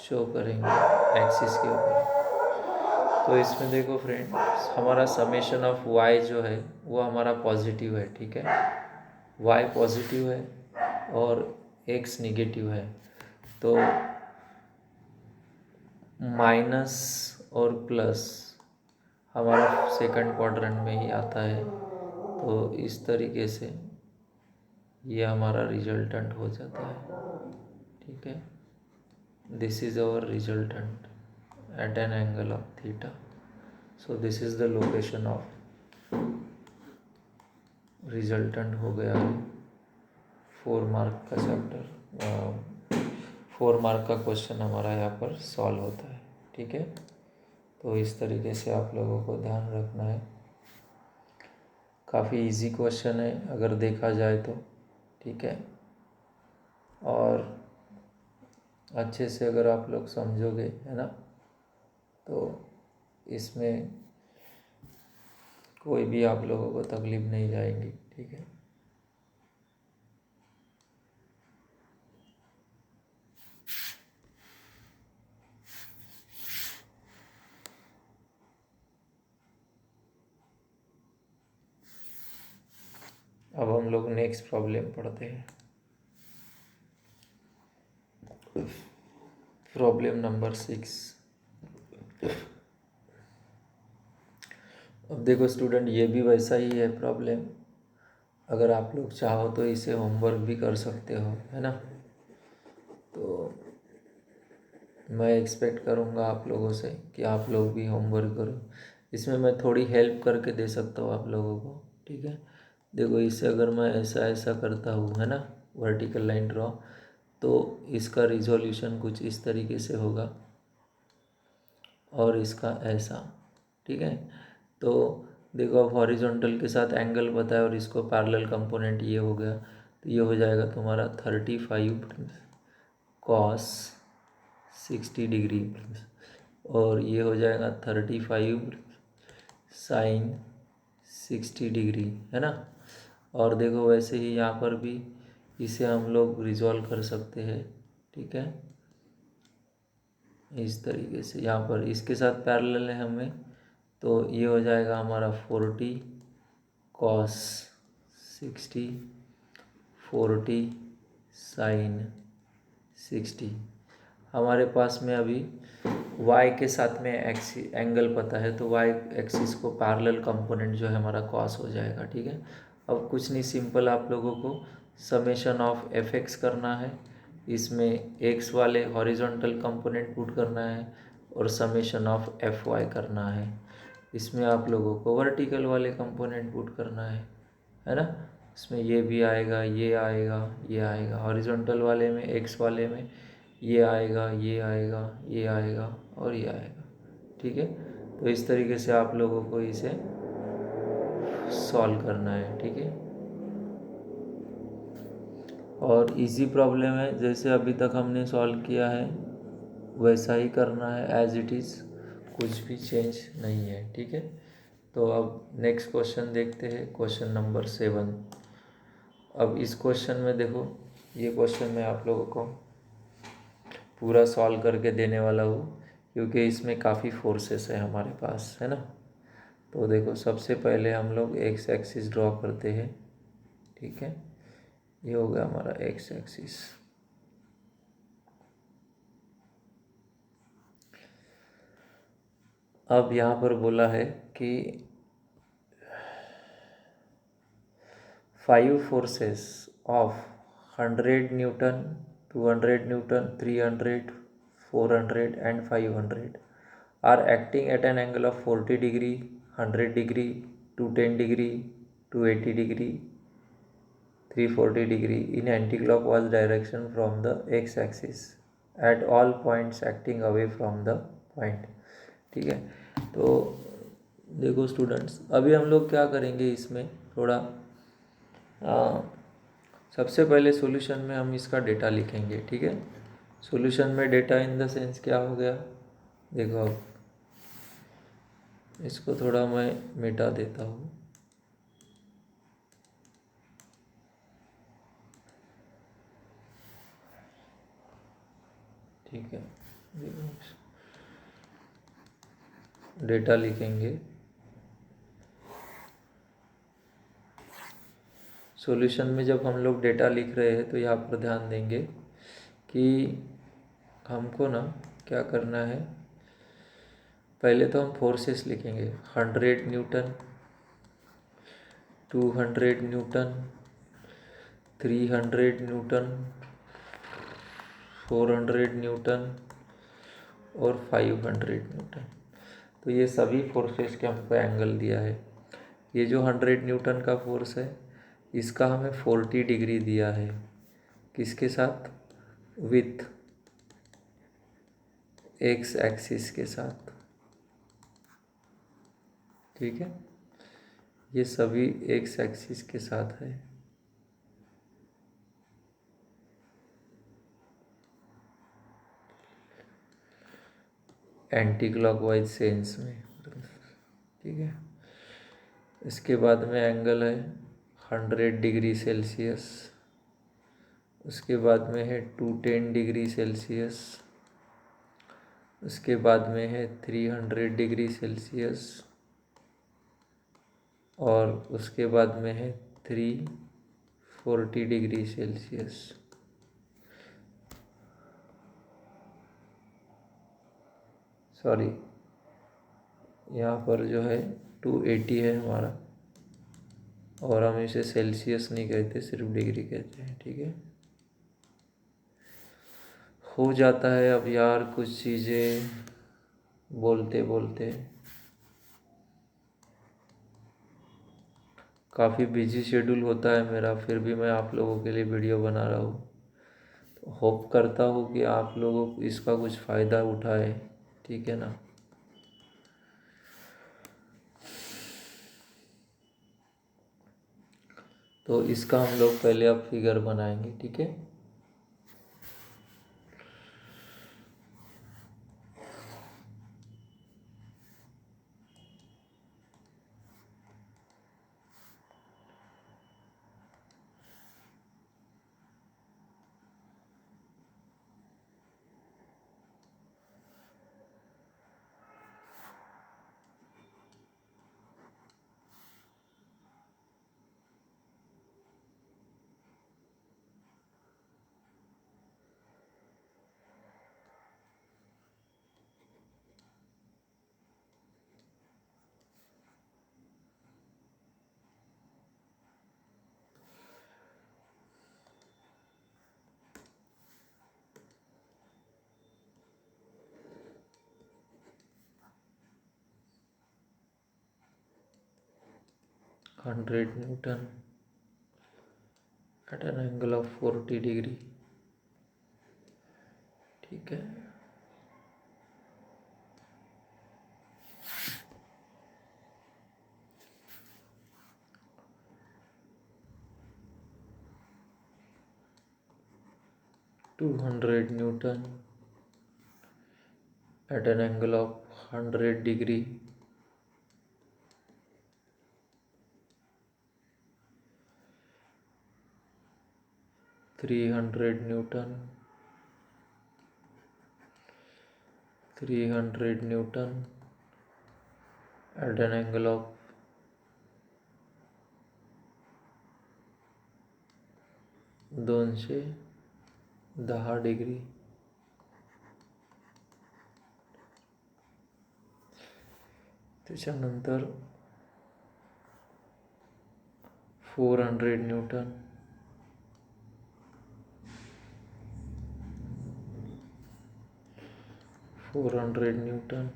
Speaker 1: शो करेंगे एक्सिस के ऊपर। तो इसमें देखो फ्रेंड्स, हमारा समेशन ऑफ y जो है वो हमारा पॉजिटिव है, ठीक है, y पॉजिटिव है और x निगेटिव है, तो माइनस और प्लस हमारा सेकंड क्वाड्रेंट में ही आता है, तो इस तरीके से ये हमारा रिजल्टेंट हो जाता है, ठीक है। This is our resultant at an angle of theta, so this is the location of resultant. हो गया है 4 मार्क का चैप्टर, 4 मार्क का क्वेश्चन हमारा यहाँ पर सॉल्व होता है, ठीक है। तो इस तरीके से आप लोगों को ध्यान रखना है। काफ़ी इजी क्वेश्चन है अगर देखा जाए तो, ठीक है। और अच्छे से अगर आप लोग समझोगे, है ना, तो इसमें कोई भी आप लोगों को तकलीफ नहीं जाएगी, ठीक है। अब हम लोग नेक्स्ट प्रॉब्लम पढ़ते हैं। Problem number 6। अब देखो स्टूडेंट, ये भी वैसा ही है प्रॉब्लम। अगर आप लोग चाहो तो इसे होमवर्क भी कर सकते हो, है ना। तो मैं एक्सपेक्ट करूँगा आप लोगों से कि आप लोग भी होमवर्क करो। इसमें मैं थोड़ी हेल्प करके दे सकता हूँ आप लोगों को, ठीक है। देखो, इसे अगर मैं ऐसा ऐसा करता हूँ, है ना, वर्टिकल लाइन ड्रॉ, तो इसका रिजोल्यूशन कुछ इस तरीके से होगा और इसका ऐसा, ठीक है। तो देखो, अब हॉरिजॉन्टल के साथ एंगल बताया और इसको पैरेलल कंपोनेंट ये हो गया, तो ये हो जाएगा तुम्हारा 35 कॉस 60 डिग्री, और ये हो जाएगा 35 साइन 60 डिग्री, है ना। और देखो, वैसे ही यहाँ पर भी इसे हम लोग रिजॉल्व कर सकते हैं, ठीक है। इस तरीके से यहाँ पर इसके साथ पैरेलल है हमें, तो ये हो जाएगा हमारा 40 कॉस 60 40 साइन 60। हमारे पास में अभी y के साथ में एंगल पता है, तो y एक्सिस को पैरेलल कंपोनेंट जो है हमारा कॉस हो जाएगा, ठीक है। अब कुछ नहीं, सिंपल आप लोगों को समेशन ऑफ fx करना है, इसमें x वाले हॉरिजॉन्टल कंपोनेंट पुट करना है, और समेशन ऑफ fy करना है, इसमें आप लोगों को वर्टिकल वाले कंपोनेंट पुट करना है ना। इसमें ये भी आएगा, ये आएगा, ये आएगा, हॉरिजॉन्टल वाले में x वाले में ये आएगा, ये आएगा, ये आएगा और ये आएगा, ठीक है। तो इस तरीके से आप लोगों को इसे सॉल्व करना है, ठीक है। और इजी प्रॉब्लम है, जैसे अभी तक हमने सॉल्व किया है वैसा ही करना है, एज इट इज़, कुछ भी चेंज नहीं है, ठीक है। तो अब नेक्स्ट क्वेश्चन देखते हैं, क्वेश्चन नंबर 7। अब इस क्वेश्चन में देखो, ये क्वेश्चन मैं आप लोगों को पूरा सॉल्व करके देने वाला हूँ, क्योंकि इसमें काफ़ी फोर्सेस है हमारे पास, है ना। तो देखो, सबसे पहले हम लोग एक्स एक्सिस ड्रॉ करते हैं, ठीक है। ये हो गया हमारा एक्स एक्सिस। अब यहाँ पर बोला है कि 5 forces of 100 Newton, 200 Newton, 300, 400 and 500 are acting at an angle of 40 degree, 100 degree, 210 degree, 280 degree, 340 degree in anti-clockwise direction from the x-axis at all points acting away from the point, ठीक है। तो देखो स्टूडेंट्स, अभी हम लोग क्या करेंगे इसमें थोड़ा, सबसे पहले सॉल्यूशन में हम इसका डेटा लिखेंगे, ठीक है। सॉल्यूशन में डेटा इन द सेंस क्या हो गया, देखो अब इसको थोड़ा मैं मिटा देता हूँ, ठीक है। डेटा लिखेंगे, सॉल्यूशन में जब हम लोग डेटा लिख रहे हैं तो यहाँ पर ध्यान देंगे कि हमको ना क्या करना है, पहले तो हम फोर्सेस लिखेंगे, 100 न्यूटन, 200 न्यूटन, 300 न्यूटन, 400 न्यूटन और 500 न्यूटन। तो ये सभी फोर्सेस के हमको एंगल दिया है। ये जो 100 न्यूटन का फोर्स है, इसका हमें 40 डिग्री दिया है, किसके साथ, विथ एक्स एक्सिस के साथ, ठीक है, ये सभी एक्स एक्सिस के साथ है। एंटी क्लॉकवाइज सेंस में, ठीक है। इसके बाद में एंगल है 100 डिग्री सेल्सियस। उसके बाद में है 210 डिग्री सेल्सियस। उसके बाद में है 300 डिग्री सेल्सियस। और उसके बाद में है 340 डिग्री सेल्सियस। सॉरी, यहाँ पर जो है 280 है हमारा, और हम इसे सेल्सियस नहीं कहते, सिर्फ डिग्री कहते हैं, ठीक है। हो जाता है अब यार कुछ चीज़ें बोलते बोलते। काफ़ी बिजी शेड्यूल होता है मेरा, फिर भी मैं आप लोगों के लिए वीडियो बना रहा हूँ। तो होप करता हूँ कि आप लोगों को इसका कुछ फ़ायदा उठाए, ठीक है ना। तो इसका हम लोग पहले अब फिगर बनाएंगे, ठीक है। Hundred newton at an angle of 40 degree, ठीक है। Two 100 newton at an angle of 100 degree, 300 newton, 300 newton at an angle of 210 degree, त्याच्यानंतर 400 newton, 400 newton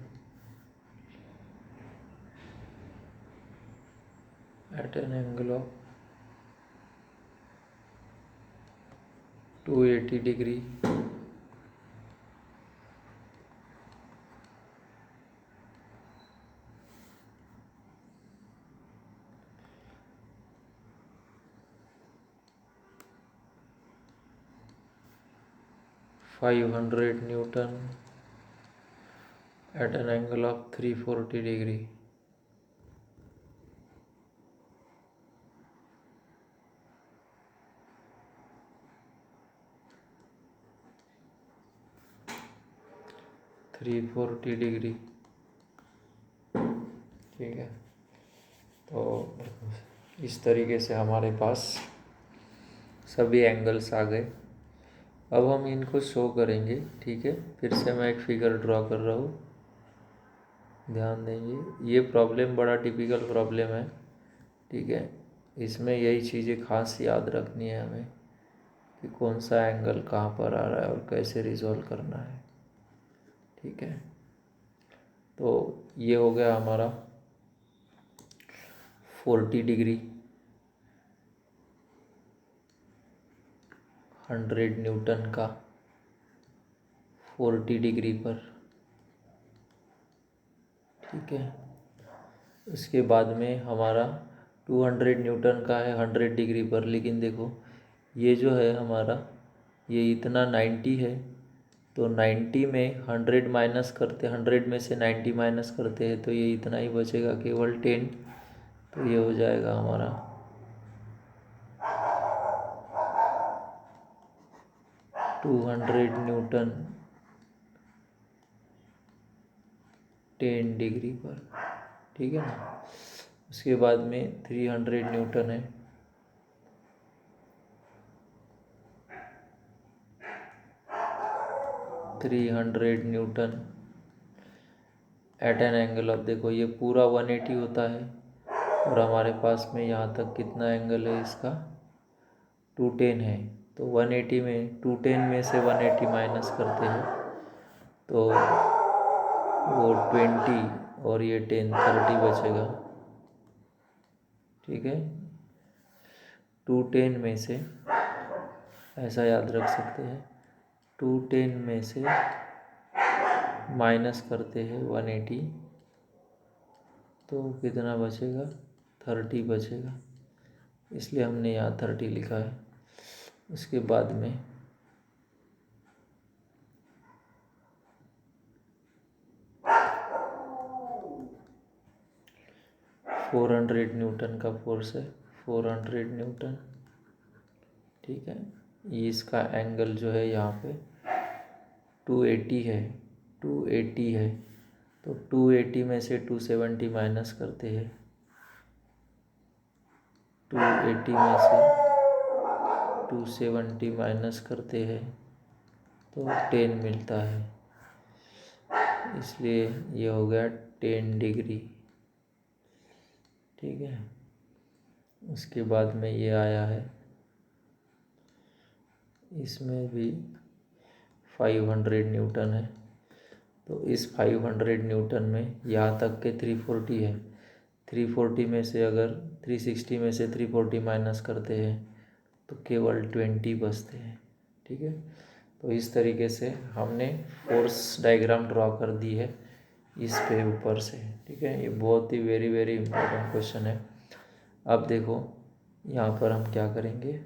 Speaker 1: at an angle of 280 degree, 500 newton at an angle of 340 degree, 340 degree, ठीक है। तो इस तरीके से हमारे पास सभी एंगल्स आ गए। अब हम इनको शो करेंगे, ठीक है। फिर से मैं एक फिगर ड्रॉ कर रहा हूँ, ध्यान देंगे। ये प्रॉब्लम बड़ा टिपिकल प्रॉब्लम है, ठीक है। इसमें यही चीज़ें खास याद रखनी है हमें कि कौन सा एंगल कहाँ पर आ रहा है और कैसे रिजॉल्व करना है, ठीक है। तो ये हो गया हमारा 40 डिग्री, 100 न्यूटन का 40 डिग्री पर, ठीक है। उसके बाद में हमारा 200 न्यूटन का है 100 डिग्री पर, लेकिन देखो ये जो है हमारा ये इतना 90 है, तो 90 में 100 माइनस करते, 100 में से 90 माइनस करते हैं तो ये इतना ही बचेगा, केवल 10। तो ये हो जाएगा हमारा 200 न्यूटन 10 डिग्री पर, ठीक है ना। उसके बाद में 300 न्यूटन है, 300 newton at an angle of, देखो ये पूरा 180 होता है और हमारे पास में यहाँ तक कितना एंगल है इसका 210 है। तो 180 में 210 में से 180 माइनस करते हैं तो वो 20 और ये 10 30 बचेगा, ठीक है। 210 में से, ऐसा याद रख सकते हैं, 210 में से माइनस करते हैं 180 तो कितना बचेगा 30 बचेगा, इसलिए हमने यहाँ 30 लिखा है। उसके बाद में 400 न्यूटन का फोर्स है, 400 न्यूटन, ठीक है। ये इसका एंगल जो है यहाँ पे 280 है, 280 है, तो 280 में से 270 माइनस करते हैं, 280 में से 270 माइनस करते हैं तो 10 मिलता है, इसलिए ये हो गया 10 डिग्री, ठीक है। उसके बाद में ये आया है, इसमें भी 500 न्यूटन है, तो इस 500 न्यूटन में यहाँ तक के 340 है, 340 में से अगर 360 में से 340 माइनस करते हैं तो केवल 20 बचते हैं, ठीक है। तो इस तरीके से हमने फोर्स डायग्राम ड्रॉ कर दी है इस पे ऊपर से, ठीक है। ये बहुत ही वेरी वेरी इम्पोर्टेंट क्वेश्चन है। अब देखो यहाँ पर हम क्या करेंगे,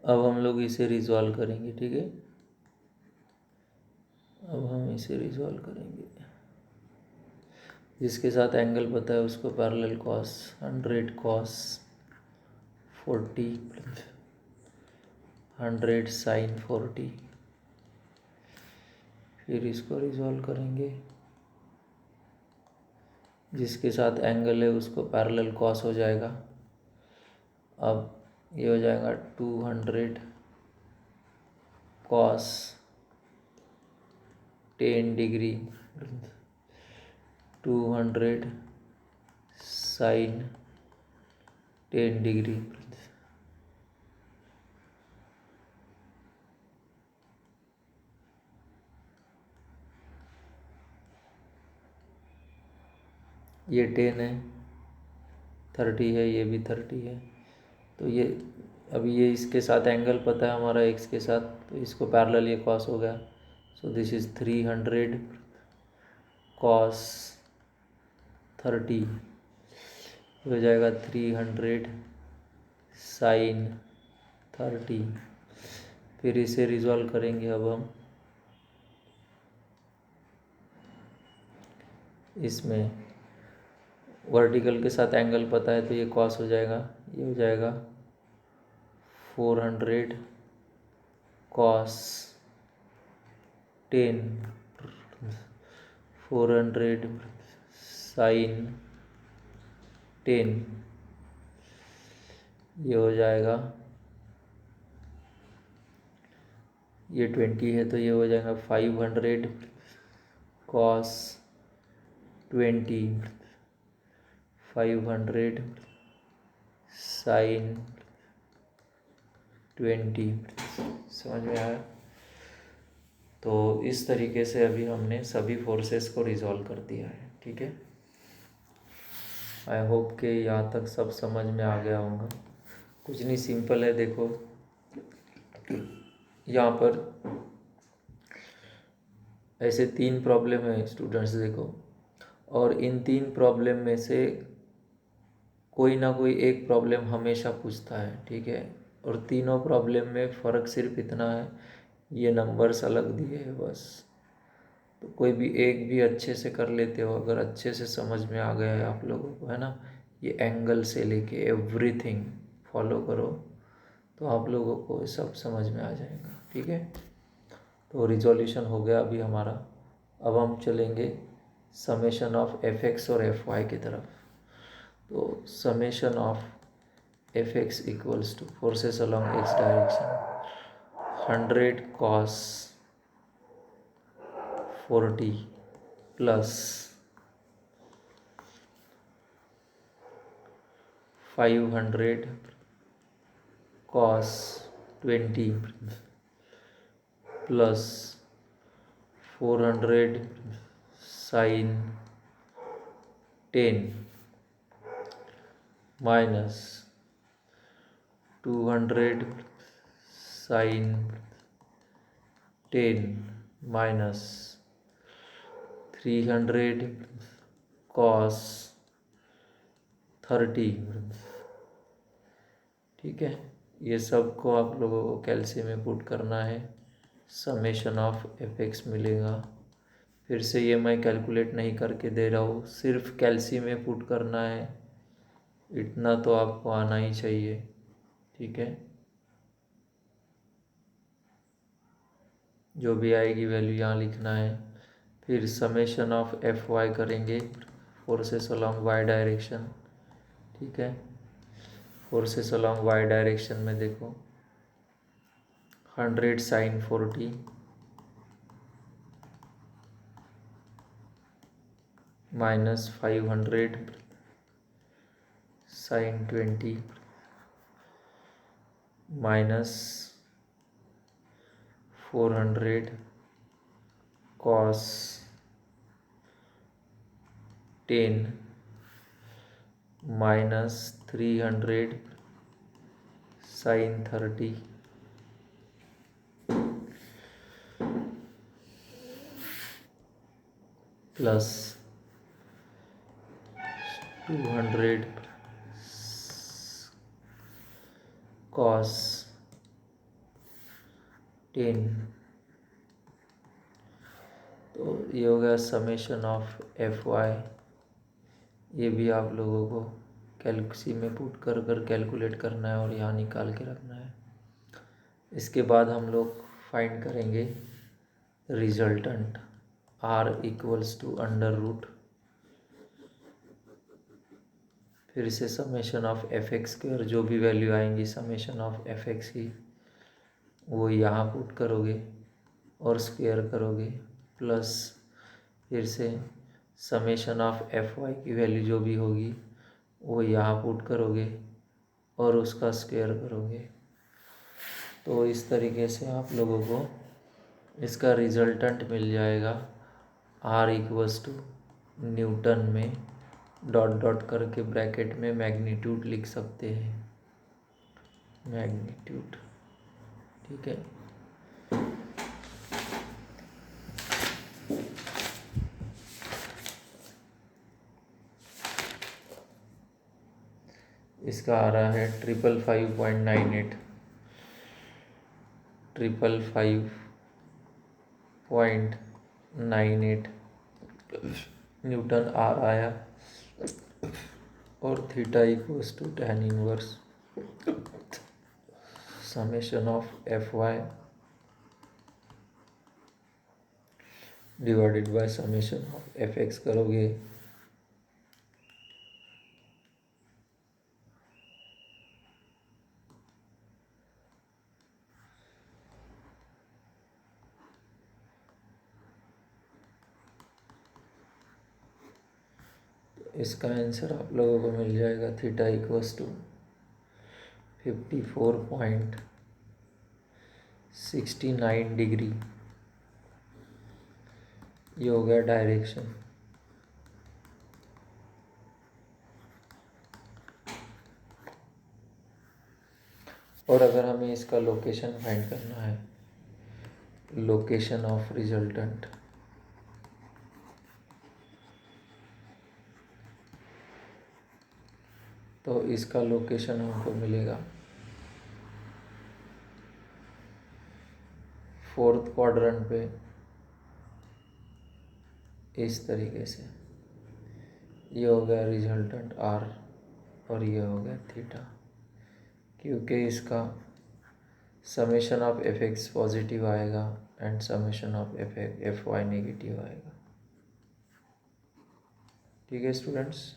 Speaker 1: अब हम लोग इसे रिजॉल्व करेंगे, ठीक है। अब हम इसे रिजॉल्व करेंगे, जिसके साथ एंगल पता है उसको पैरेलल कॉस 100 कॉस 40 100 साइन 40, फिर इसको रिजॉल्व करेंगे, जिसके साथ एंगल है उसको पैरेलल कॉस हो जाएगा। अब ये हो जाएगा 200 कॉस 10 डिग्री 200 साइन 10 डिग्री, ये 10 है, 30 है, ये भी 30 है, तो ये अभी ये इसके साथ एंगल पता है हमारा एक्स के साथ, तो इसको पैरेलल ये कॉस हो गया, सो दिस इज 300 कॉस 30, हो जाएगा 300 साइन 30। फिर इसे रिजॉल्व करेंगे अब हम, इसमें वर्टिकल के साथ एंगल पता है तो ये कॉस हो जाएगा, ये हो जाएगा 400 कॉस 10 400 साइन 10, ये हो जाएगा, ये 20 है तो ये हो जाएगा 500 कॉस 20 500 साइन 20, समझ में आया। तो इस तरीके से अभी हमने सभी फोर्सेस को रिजॉल्व कर दिया है, ठीक है। आई होप कि यहाँ तक सब समझ में आ गया होगा। कुछ नहीं, सिंपल है। देखो यहाँ पर ऐसे 3 प्रॉब्लम है स्टूडेंट्स, देखो, और इन 3 प्रॉब्लम में से कोई ना कोई एक प्रॉब्लम हमेशा पूछता है, ठीक है। और तीनों प्रॉब्लम में फ़र्क सिर्फ इतना है, ये नंबर्स अलग दिए हैं बस। तो कोई भी एक भी अच्छे से कर लेते हो, अगर अच्छे से समझ में आ गया है आप लोगों को, है ना, ये एंगल से लेके एवरीथिंग फॉलो करो तो आप लोगों को सब समझ में आ जाएगा, ठीक है। तो रिजोल्यूशन हो गया अभी हमारा। अब हम चलेंगे समेशन ऑफ एफ एक्स और एफ वाई की तरफ। तो summation of F X equals two forces along x direction 100 cos 40 plus 500 cos 20 plus 400 sin 10 minus 200 sin 10 minus 300 cos 30, ठीक है। ये सब को आप लोगों को कैल्सी में पुट करना है, समेशन ऑफ एफ एक्स मिलेगा। फिर से ये मैं कैलकुलेट नहीं करके दे रहा हूँ, सिर्फ कैल्सी में पुट करना है, इतना तो आपको आना ही चाहिए, ठीक है। जो भी आएगी वैल्यू यहाँ लिखना है। फिर समेशन ऑफ एफ वाई करेंगे, फोर्सेस अलॉन्ग वाई डायरेक्शन, ठीक है। फोर्सेस अलॉन्ग वाई डायरेक्शन में देखो 100 sin 40 minus 500 sin 20 minus 400 cos 10 minus 300 sin 30 plus 200 cos 10। तो ये हो गया समेशन ऑफ एफ वाई। ये भी आप लोगों को कैलसी में पुट कर कर कैलकुलेट करना है और यहाँ निकाल के रखना है। इसके बाद हम लोग फाइंड करेंगे resultant r equals to under root, फिर से समेशन ऑफ एफ एक्स की, और जो भी वैल्यू आएंगी समेशन ऑफ एफ एक्स की वो यहाँ पुट करोगे और स्क्वायर करोगे, प्लस फिर से समेशन ऑफ एफ वाई की वैल्यू जो भी होगी वो यहाँ पुट करोगे और उसका स्क्वायर करोगे। तो इस तरीके से आप लोगों को इसका रिजल्टेंट मिल जाएगा। r इक्वल्स टू न्यूटन में डॉट डॉट करके ब्रैकेट में मैग्नीट्यूड लिख सकते हैं, मैग्नीट्यूड, ठीक है। इसका आ रहा है 555.98, 555.98 न्यूटन आर आया, और theta equals to tan inverse summation of F Y divided by summation of F X करोगे। इसका आंसर आप लोगों को मिल जाएगा थीटा इक्वल्स टू 54.69 डिग्री। ये हो गया डायरेक्शन। और अगर हमें इसका लोकेशन फाइंड करना है, लोकेशन ऑफ रिजल्टेंट, तो इसका लोकेशन हमको मिलेगा फोर्थ क्वाड्रेंट पे इस तरीके से। ये हो गया रिजल्टेंट आर और ये हो गया थीटा, क्योंकि इसका summation of F X positive आएगा and summation of F Y negative आएगा। ठीक है स्टूडेंट्स,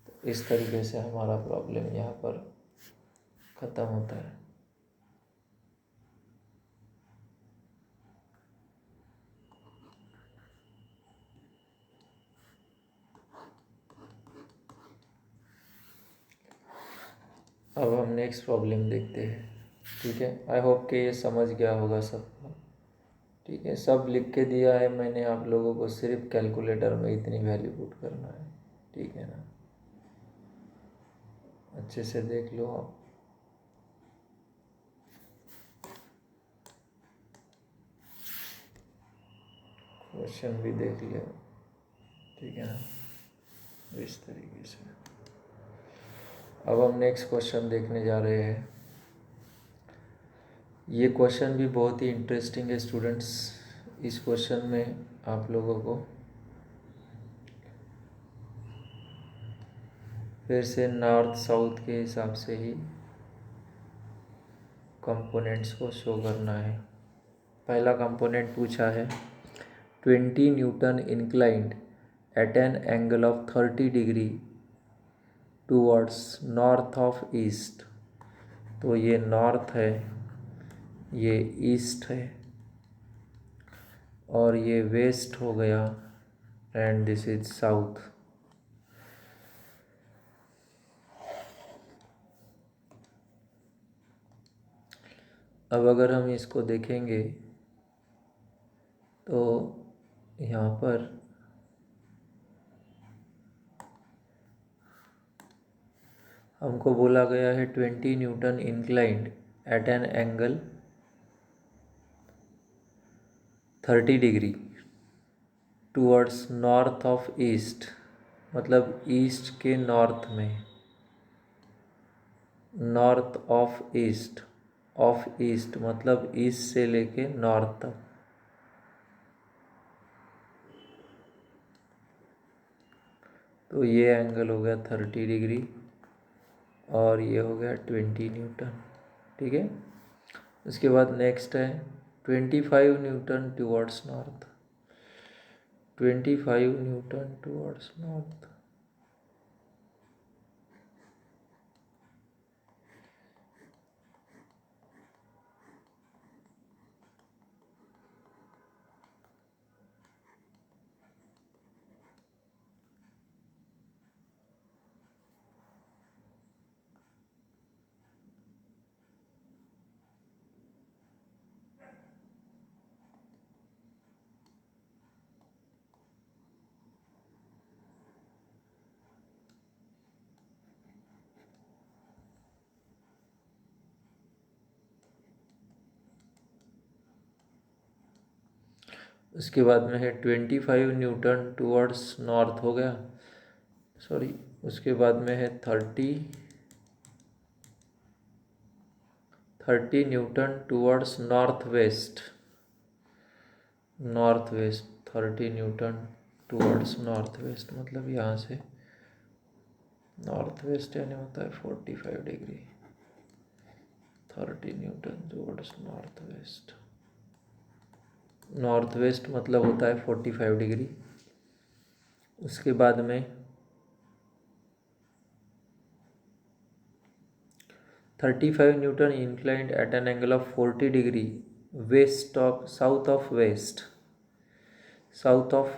Speaker 1: तो इस तरीके से हमारा प्रॉब्लम यहाँ पर ख़त्म होता है। अब हम नेक्स्ट प्रॉब्लम देखते हैं। ठीक है, आई होप कि ये समझ गया होगा सबको। ठीक है, सब लिख के दिया है मैंने आप लोगों को, सिर्फ कैलकुलेटर में इतनी वैल्यू पुट करना है। ठीक है ना, अच्छे से देख लो आप। क्वेश्चन भी देख लिया। ठीक है ना, इस तरीके से। अब हम नेक्स्ट क्वेश्चन देखने जा रहे हैं। ये क्वेश्चन भी बहुत ही इंटरेस्टिंग है स्टूडेंट्स। इस क्वेश्चन में आप लोगों को फिर से नॉर्थ साउथ के हिसाब से ही कंपोनेंट्स को शो करना है। पहला कंपोनेंट पूछा है 20 Newton inclined at an angle of 30 degree towards north of east. तो ये नॉर्थ है, ये ईस्ट है और ये वेस्ट हो गया एंड दिस इज साउथ। अब अगर हम इसको देखेंगे तो यहाँ पर हमको बोला गया है 20 Newton inclined at an angle 30 degree towards north of east, मतलब ईस्ट के नॉर्थ में, नॉर्थ ऑफ ईस्ट मतलब ईस्ट से लेके नॉर्थ तक। तो ये एंगल हो गया 30 डिग्री और ये हो गया 20 न्यूटन। ठीक है, उसके बाद नेक्स्ट है 25 Newton towards north, 25 Newton towards north. उसके बाद में है 25 न्यूटन टूवर्ड्स नॉर्थ हो गया, सॉरी, उसके बाद में है 30 newton towards north west, 30 newton towards north west, मतलब यहाँ से नॉर्थ वेस्ट यानी होता है 45 degree. 30 newton towards north west मतलब होता है 45 डिग्री। उसके बाद में 35 newton inclined at an angle of 40 degree south of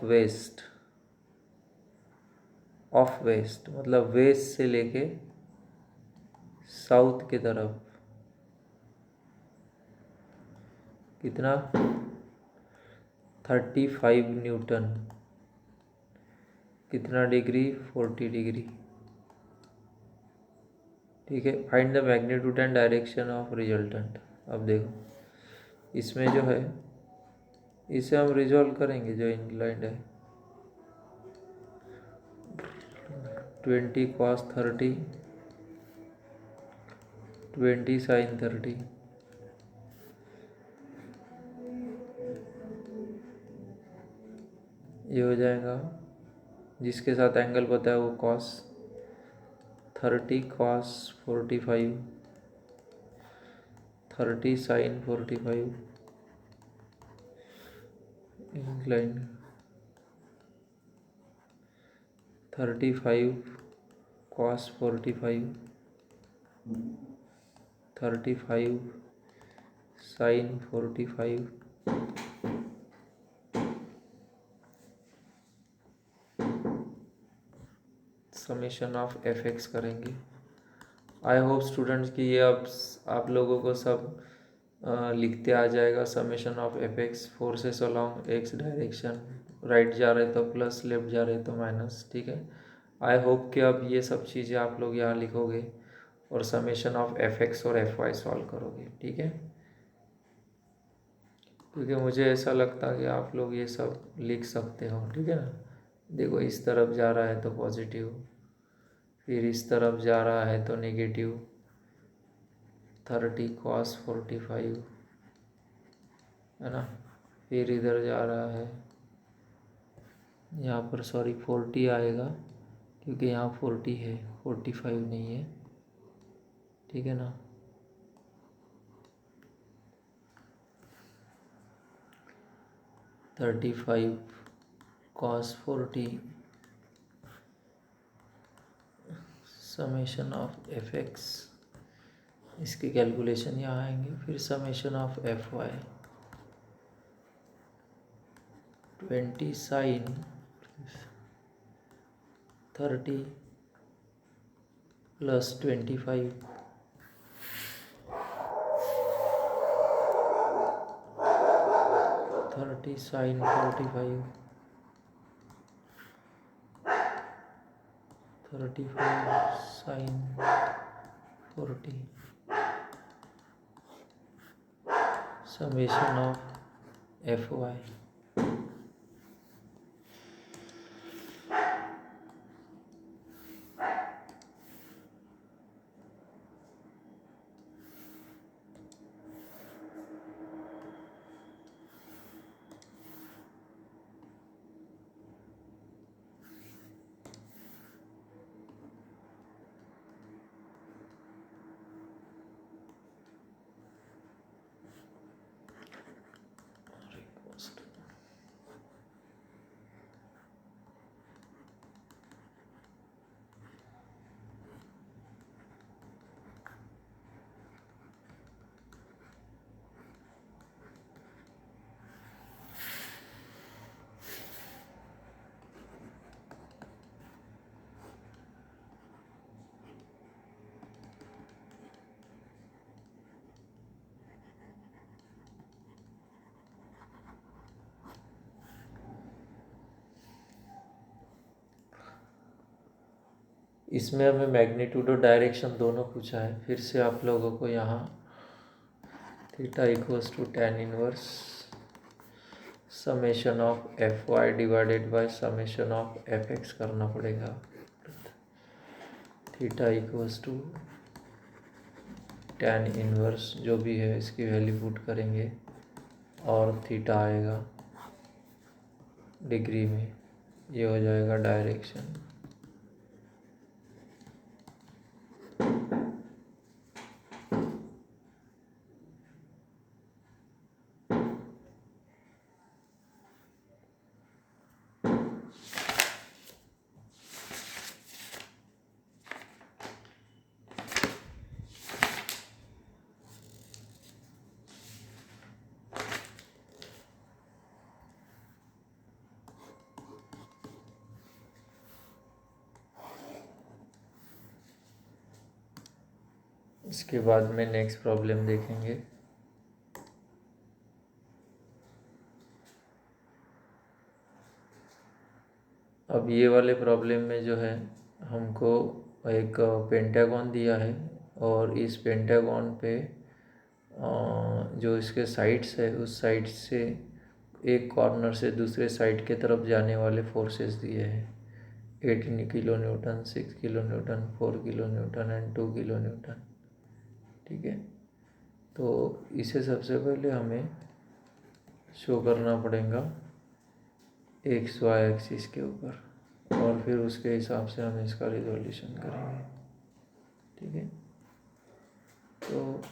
Speaker 1: west मतलब वेस्ट से लेके साउथ की तरफ कितना 35 न्यूटन, कितना डिग्री 40 डिग्री। ठीक है। Find the magnitude and direction of resultant. अब देखो इसमें जो है इसे हम रिजॉल्व करेंगे, जो इंक्लाइंड है 20 cos 30 20 sin 30, ये हो जाएगा, जिसके साथ एंगल पता है वो cos 30 cos 45 30 sin 45 inclined 35 cos 45 35 sin 45 summation of F X करेंगे। आई होप स्टूडेंट्स कि ये अब आप लोगों को सब लिखते आ जाएगा। Summation of F x, forces along x direction, right जा रहे तो प्लस, लेफ्ट जा रहे तो माइनस। ठीक है, आई होप कि अब ये सब चीज़ें आप लोग यहाँ लिखोगे और समेशन ऑफ एफ एक्स और एफ वाई सॉल्व करोगे। ठीक है, क्योंकि मुझे ऐसा लगता है कि आप लोग ये सब लिख सकते हो। ठीक है ना, देखो इस तरफ जा रहा है तो पॉजिटिव, फिर इस तरफ जा रहा है तो नेगेटिव 30 cos 45 है ना, फिर इधर जा रहा है, यहाँ पर सॉरी 40 आएगा क्योंकि यहाँ 40 है, 45 नहीं है। ठीक है ना, thirty five cos 40 summation of F X, इसके कैलकुलेशन यहाँ आएंगे। फिर summation of F Y 20 sin 30 plus 25 30 sin 45 35 sin 40 summation of F Y. इसमें हमें मैग्नीट्यूड और डायरेक्शन दोनों पूछा है। फिर से आप लोगों को यहाँ theta equals to tan inverse summation of F Y divided by summation of F X करना पड़ेगा। Theta equals to tan inverse जो भी है इसकी वैल्यू पुट करेंगे और थीटा आएगा डिग्री में, ये हो जाएगा डायरेक्शन। इसके बाद में नेक्स्ट प्रॉब्लम देखेंगे। अब ये वाले प्रॉब्लम में जो है हमको एक पेंटागन दिया है और इस पेंटागन पे जो इसके साइड्स है उस साइड से एक कॉर्नर से दूसरे साइड के तरफ जाने वाले फोर्सेस दिए हैं 18 kilo Newton, 6 kilo Newton, 4 kilo Newton and 2 kilo newton. ठीक है, तो इसे सबसे पहले हमें शो करना पड़ेगा एक्स वाई एक्सिस के ऊपर और फिर उसके हिसाब से हम इसका रिजोल्यूशन करेंगे। ठीक है, तो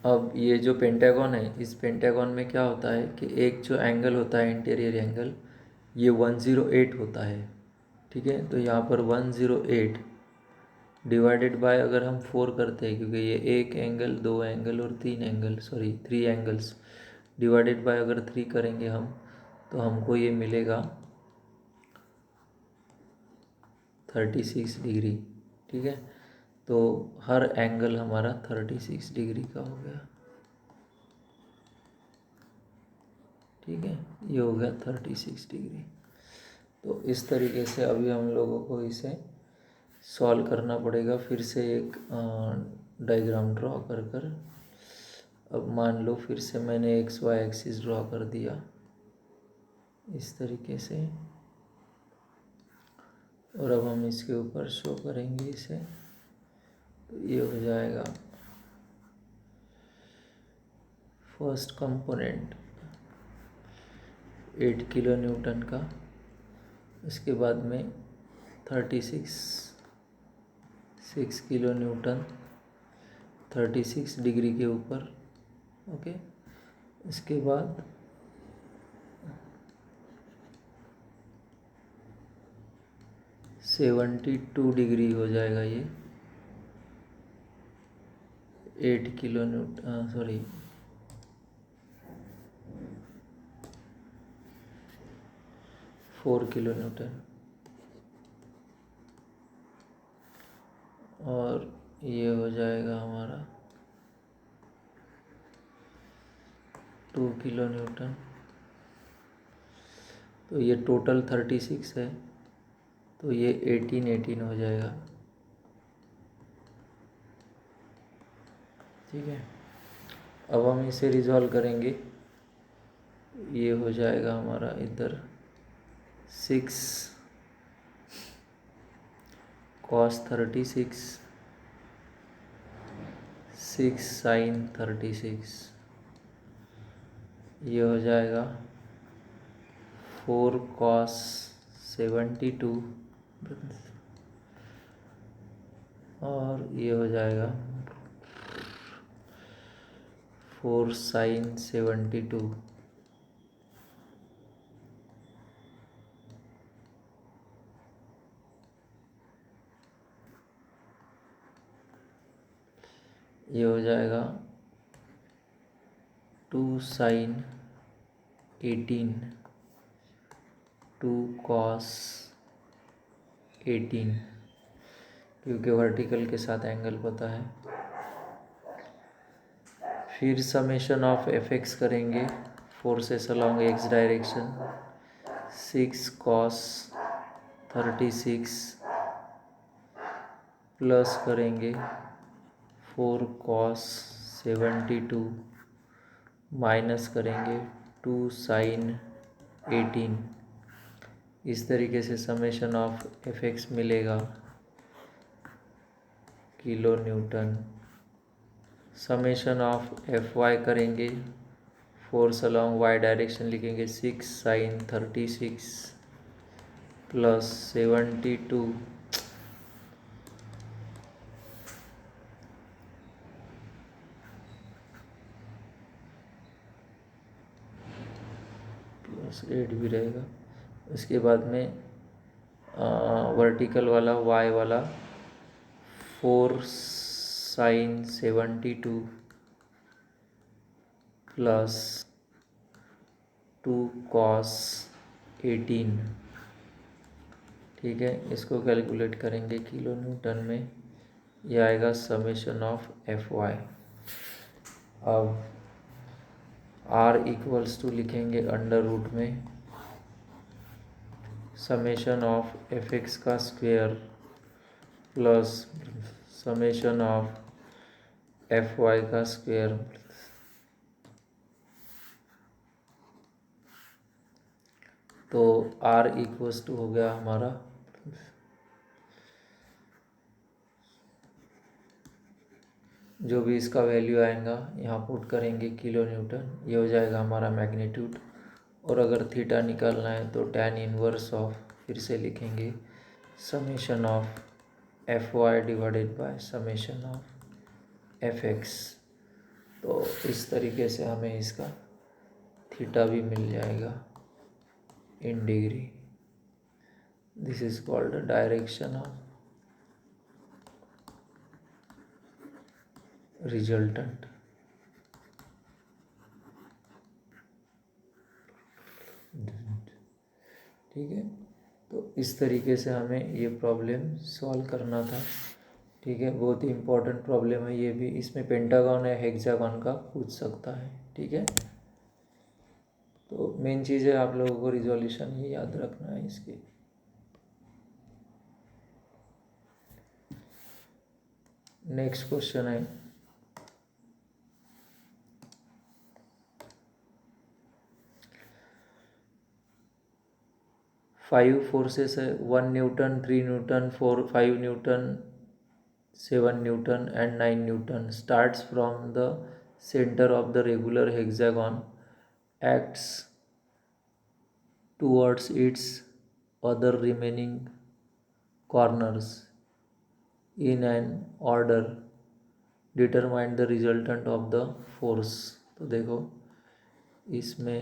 Speaker 1: अब ये जो पेंटागन है, इस पेंटागन में क्या होता है कि एक जो एंगल होता है इंटीरियर एंगल, ये 108 होता है। ठीक है, तो यहाँ पर 108 डिवाइडेड बाय अगर हम 4 करते हैं, क्योंकि ये एक एंगल, दो एंगल और तीन angle, sorry 3 angles, divided by अगर 3 करेंगे हम, तो हमको ये मिलेगा 36 डिग्री। ठीक है, तो हर एंगल हमारा 36 डिग्री का हो गया। ठीक है, ये हो गया 36 डिग्री। तो इस तरीके से अभी हम लोगों को इसे सॉल्व करना पड़ेगा। फिर से एक डायग्राम ड्रॉ कर कर, अब मान लो फिर से मैंने एक्स वाई एक्सिस ड्रॉ कर दिया इस तरीके से, और अब हम इसके ऊपर शो करेंगे इसे। तो ये हो जाएगा फर्स्ट कंपोनेंट 8 किलो न्यूटन का, इसके बाद में 6 किलो न्यूटन 36 डिग्री के ऊपर। ओके, इसके बाद 72 डिग्री हो जाएगा ये 8 kilo Newton, sorry 4 kilo Newton, और ये हो जाएगा हमारा 2 किलो न्यूटन। तो ये टोटल 36 है, तो ये 18 हो जाएगा। ठीक है, अब हम इसे रिजॉल्व करेंगे। ये हो जाएगा हमारा इधर 6 cos 36, 6 sin 36, ये हो जाएगा 4 cos 72, और ये हो जाएगा 4 sin 72। ये हो जाएगा 2 sin 18, 2 cos 18, क्योंकि वर्टिकल के साथ एंगल पता है। फिर समेशन ऑफ एफ एक्स करेंगे, forces along x direction, 6 cos 36 plus करेंगे 4 cos 72 माइनस करेंगे 2 sin 18। इस तरीके से समेशन ऑफ एफ एक्स मिलेगा kilo newton. Summation of F Y करेंगे, फोर्स अलॉन्ग वाई डायरेक्शन लिखेंगे 6 sin 36 प्लस 72 प्लस 8 भी रहेगा। उसके बाद में वर्टिकल वाला वाई वाला 4 sin 72 प्लस 2 cos 18। ठीक है, इसको कैलकुलेट करेंगे किलो न्यूटन में, ये आएगा समेशन ऑफ एफ वाई। अब आर इक्वल्स टू लिखेंगे अंडर रूट में समेशन ऑफ एफ एक्स का square plus summation of F Y का स्क्वेयर। तो आर इक्वल्स टू हो गया हमारा जो भी इसका वैल्यू आएगा यहाँ पुट करेंगे किलो न्यूटन, ये हो जाएगा हमारा मैग्नीट्यूड। और अगर थीटा निकालना है तो tan इनवर्स ऑफ, फिर से लिखेंगे summation of F Y divided by summation of F X. तो इस तरीके से हमें इसका थीटा भी मिल जाएगा in degree. This is called direction of resultant. ठीक है, तो इस तरीके से हमें ये प्रॉब्लम सॉल्व करना था। ठीक है, बहुत ही इम्पोर्टेंट प्रॉब्लम है ये भी, इसमें पेंटागन या हेक्सागन का पूछ सकता है। ठीक है, तो मेन चीज़ है आप लोगों को रिजोल्यूशन ही याद रखना है इसकी। नेक्स्ट क्वेश्चन है 5 फोर्सेस है, 1 Newton, 3 Newton, 5 Newton, 7 Newton and 9 Newton starts from the center of the regular hexagon, acts towards its other remaining corners in an order, determine the resultant of the force। तो देखो इसमें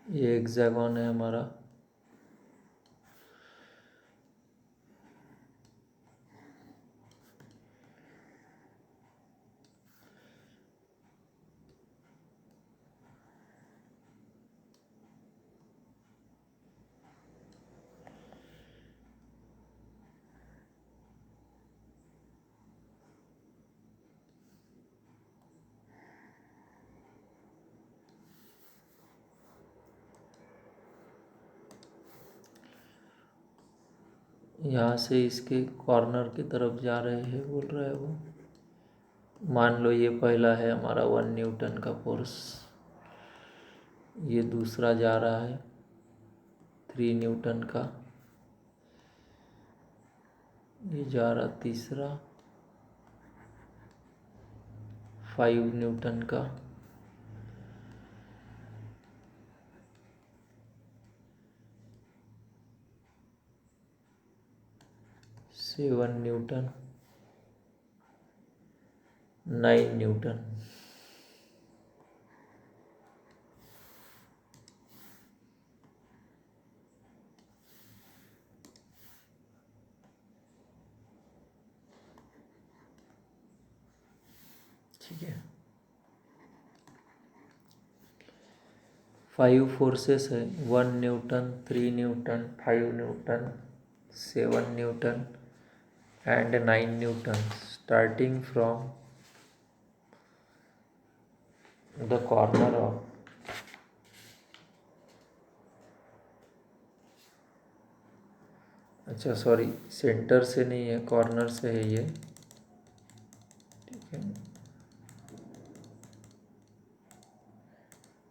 Speaker 1: ये hexagon है हमारा, यहाँ से इसके कॉर्नर की तरफ जा रहे हैं बोल रहा है वो। मान लो ये पहला है हमारा 1 न्यूटन का फोर्स, ये दूसरा जा रहा है 3 न्यूटन का, ये जा रहा तीसरा 5 न्यूटन का, सेवन न्यूटन, 9 न्यूटन। ठीक है, 5 फोर्सेस है, 1 Newton, 3 Newton, 5 Newton, 7 Newton and 9 Newton starting from the corner of अच्छा सॉरी, सेंटर से नहीं है, कॉर्नर से है ये, ठीक है,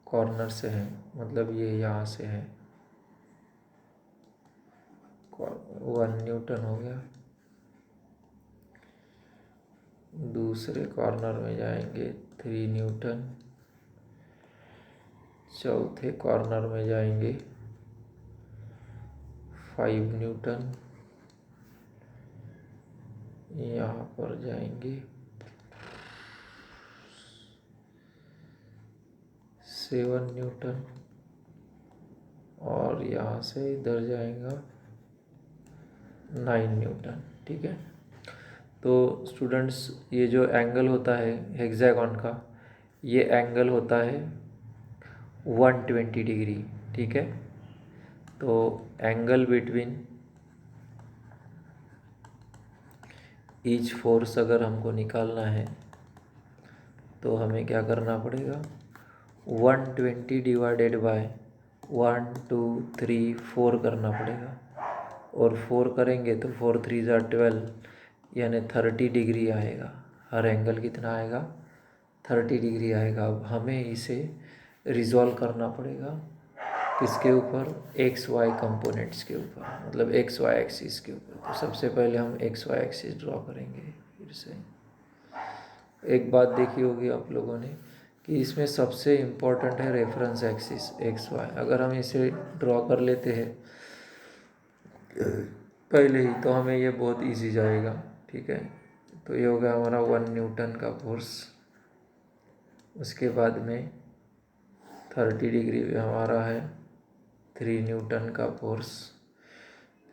Speaker 1: कॉर्नर से है, मतलब ये यहाँ से है, 1 न्यूटन हो गया। दूसरे कॉर्नर में जाएंगे 3 न्यूटन, चौथे कॉर्नर में जाएंगे 5 न्यूटन, यहाँ पर जाएंगे 7 न्यूटन, और यहाँ से इधर जाएगा 9 न्यूटन, ठीक है। तो स्टूडेंट्स, ये जो एंगल होता है हेक्सागन का, ये एंगल होता है 120 डिग्री, ठीक है। तो एंगल बिटवीन ईच फोर्स अगर हमको निकालना है तो हमें क्या करना पड़ेगा, 120 डिवाइडेड बाय 1 2 3 4 करना पड़ेगा, और 4 करेंगे तो 4 3 ज़ा 12, यानी 30 डिग्री आएगा। हर एंगल कितना आएगा, 30 डिग्री आएगा। अब हमें इसे रिजॉल्व करना पड़ेगा किसके ऊपर, एक्स वाई कंपोनेंट्स के ऊपर, मतलब एक्स वाई एक्सिस के ऊपर। तो सबसे पहले हम एक्स वाई एक्सिस ड्रॉ करेंगे। फिर से एक बात देखी होगी आप लोगों ने कि इसमें सबसे इम्पोर्टेंट है रेफरेंस एक्सिस एक्स वाई। अगर हम इसे ड्रॉ कर लेते हैं पहले ही तो हमें ये बहुत इजी जाएगा, ठीक है। तो ये हो गया हमारा 1 न्यूटन का फोर्स। उसके बाद में 30 डिग्री पे हमारा है 3 न्यूटन का फोर्स।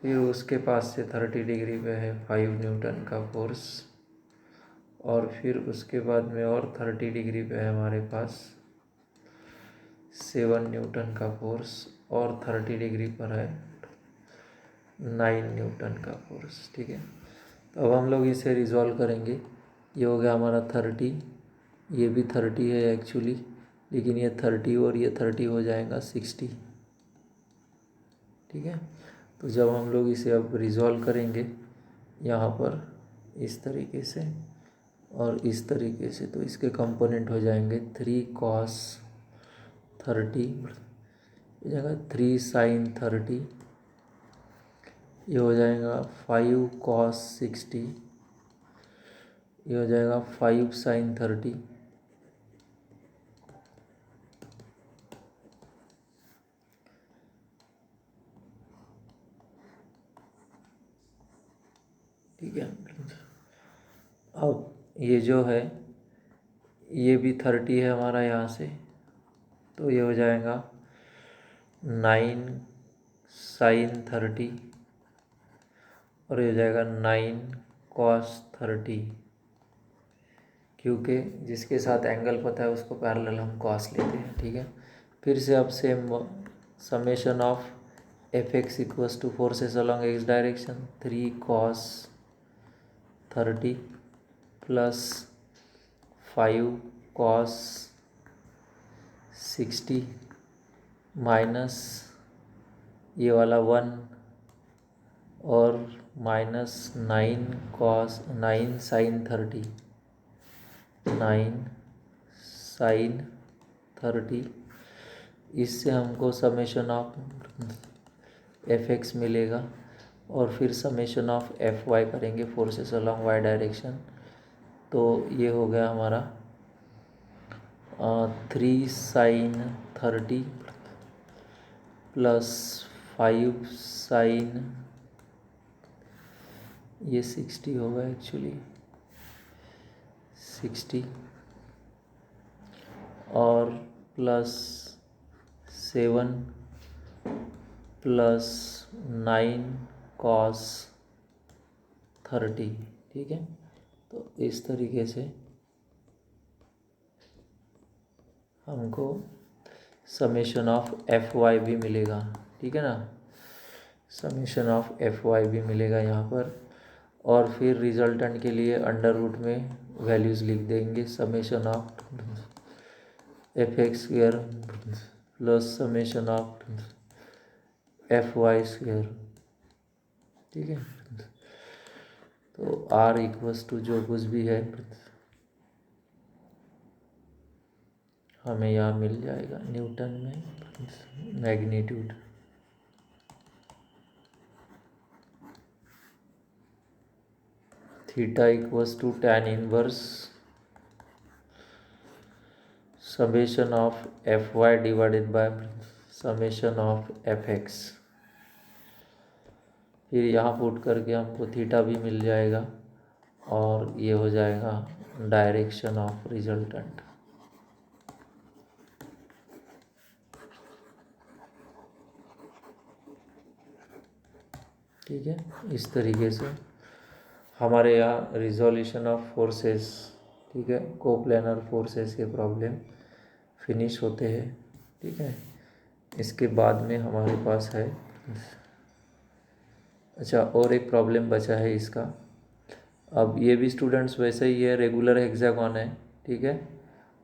Speaker 1: फिर उसके पास से 30 डिग्री पे है 5 न्यूटन का फोर्स, और फिर उसके बाद में और 30 डिग्री पे है हमारे पास 7 न्यूटन का फोर्स, और 30 डिग्री पर है 9 न्यूटन का फोर्स, ठीक है। तो अब हम लोग इसे रिजॉल्व करेंगे। ये हो गया हमारा 30, ये भी 30 है एक्चुअली, लेकिन ये 30 और ये 30 हो जाएगा 60, ठीक है। तो जब हम लोग इसे अब रिजॉल्व करेंगे यहाँ पर इस तरीके से और इस तरीके से, तो इसके कंपोनेंट हो जाएंगे 3 cos 30 हो जाएगा, 3 sin 30, ये हो जाएगा 5 cos 60, ये हो जाएगा 5 sin 30, ठीक है। अब ये जो है ये भी 30 है हमारा यहाँ से, तो ये हो जाएगा 9 sin 30, और ये हो जाएगा 9 cos 30, क्योंकि जिसके साथ एंगल पता है उसको पैरेलल हम cos लेते हैं, ठीक है। फिर से अब same summation of F X equals two forces along x direction, 3 cos 30 plus 5 cos 60 minus ये वाला 1 और माइनस 9 sin 30, 9 sin 30, इससे हमको समेशन ऑफ एफ एक्स मिलेगा, और फिर समेशन ऑफ एफ वाई करेंगे फोर्सेस अलॉन्ग वाई डायरेक्शन। तो ये हो गया हमारा 3 sin 30 प्लस 5 sin, ये 60 होगा एक्चुअली 60, और प्लस 7 प्लस 9 cos 30, ठीक है। तो इस तरीके से हमको समेशन ऑफ एफ वाई भी मिलेगा, ठीक है ना, समेशन ऑफ एफ वाई भी मिलेगा यहाँ पर। और फिर रिजल्टेंट के लिए अंडर रूट में वैल्यूज़ लिख देंगे, summation of F X square plus summation of F Y square, ठीक है। तो आर इक्वल्स टू जो कुछ भी है हमें यहाँ मिल जाएगा न्यूटन में magnitude. Theta equals to tan inverse summation of F Y divided by summation of F X. फिर यहाँ पुट करके हमको थीटा भी मिल जाएगा और ये हो जाएगा डायरेक्शन ऑफ रिजल्टेंट। ठीक है, इस तरीके से हमारे यहाँ रिजोल्यूशन ऑफ फोर्सेस, ठीक है, कोप्लेनर फोर्सेस के प्रॉब्लम फिनिश होते हैं। ठीक है, इसके बाद में हमारे पास है, अच्छा और एक प्रॉब्लम बचा है इसका। अब ये भी स्टूडेंट्स वैसे ही है, रेगुलर हेक्सागोन है। ठीक है,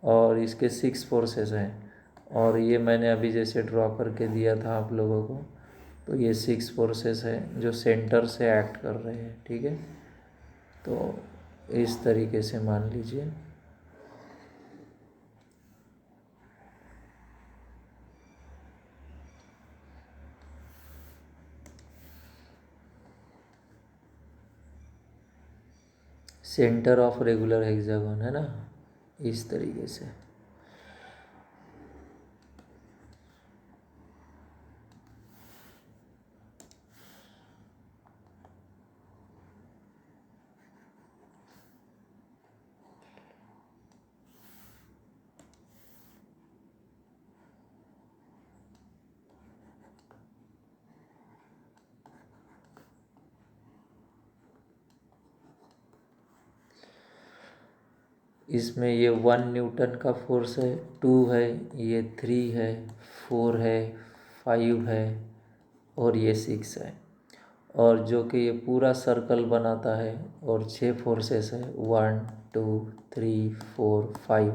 Speaker 1: और इसके 6 फोर्सेस हैं और ये मैंने अभी जैसे ड्रॉ करके दिया था आप लोगों को, तो ये 6 फोर्सेस हैं जो सेंटर से एक्ट कर रहे हैं। ठीक है, तो इस तरीके से मान लीजिए सेंटर ऑफ रेगुलर हेक्सागोन है ना, इस तरीके से। इसमें ये 1 न्यूटन का फोर्स है, 2 है, ये 3 है, 4 है, 5 है और ये 6 है, और जो कि ये पूरा सर्कल बनाता है और 6 फोर्सेस है, 1 2 3 4 5।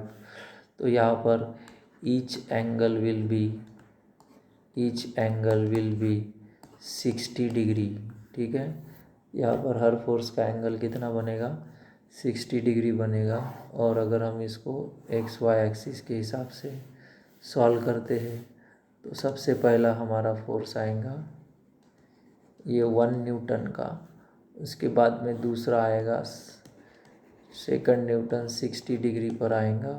Speaker 1: तो यहाँ पर each angle will be 60 degree. ठीक है, यहाँ पर हर फोर्स का एंगल कितना बनेगा, 60 डिग्री बनेगा। और अगर हम इसको एक्स वाई एक्सिस के हिसाब से सॉल्व करते हैं तो सबसे पहला हमारा फोर्स आएगा ये 1 न्यूटन का, उसके बाद में दूसरा आएगा सेकंड न्यूटन 60 डिग्री पर आएगा,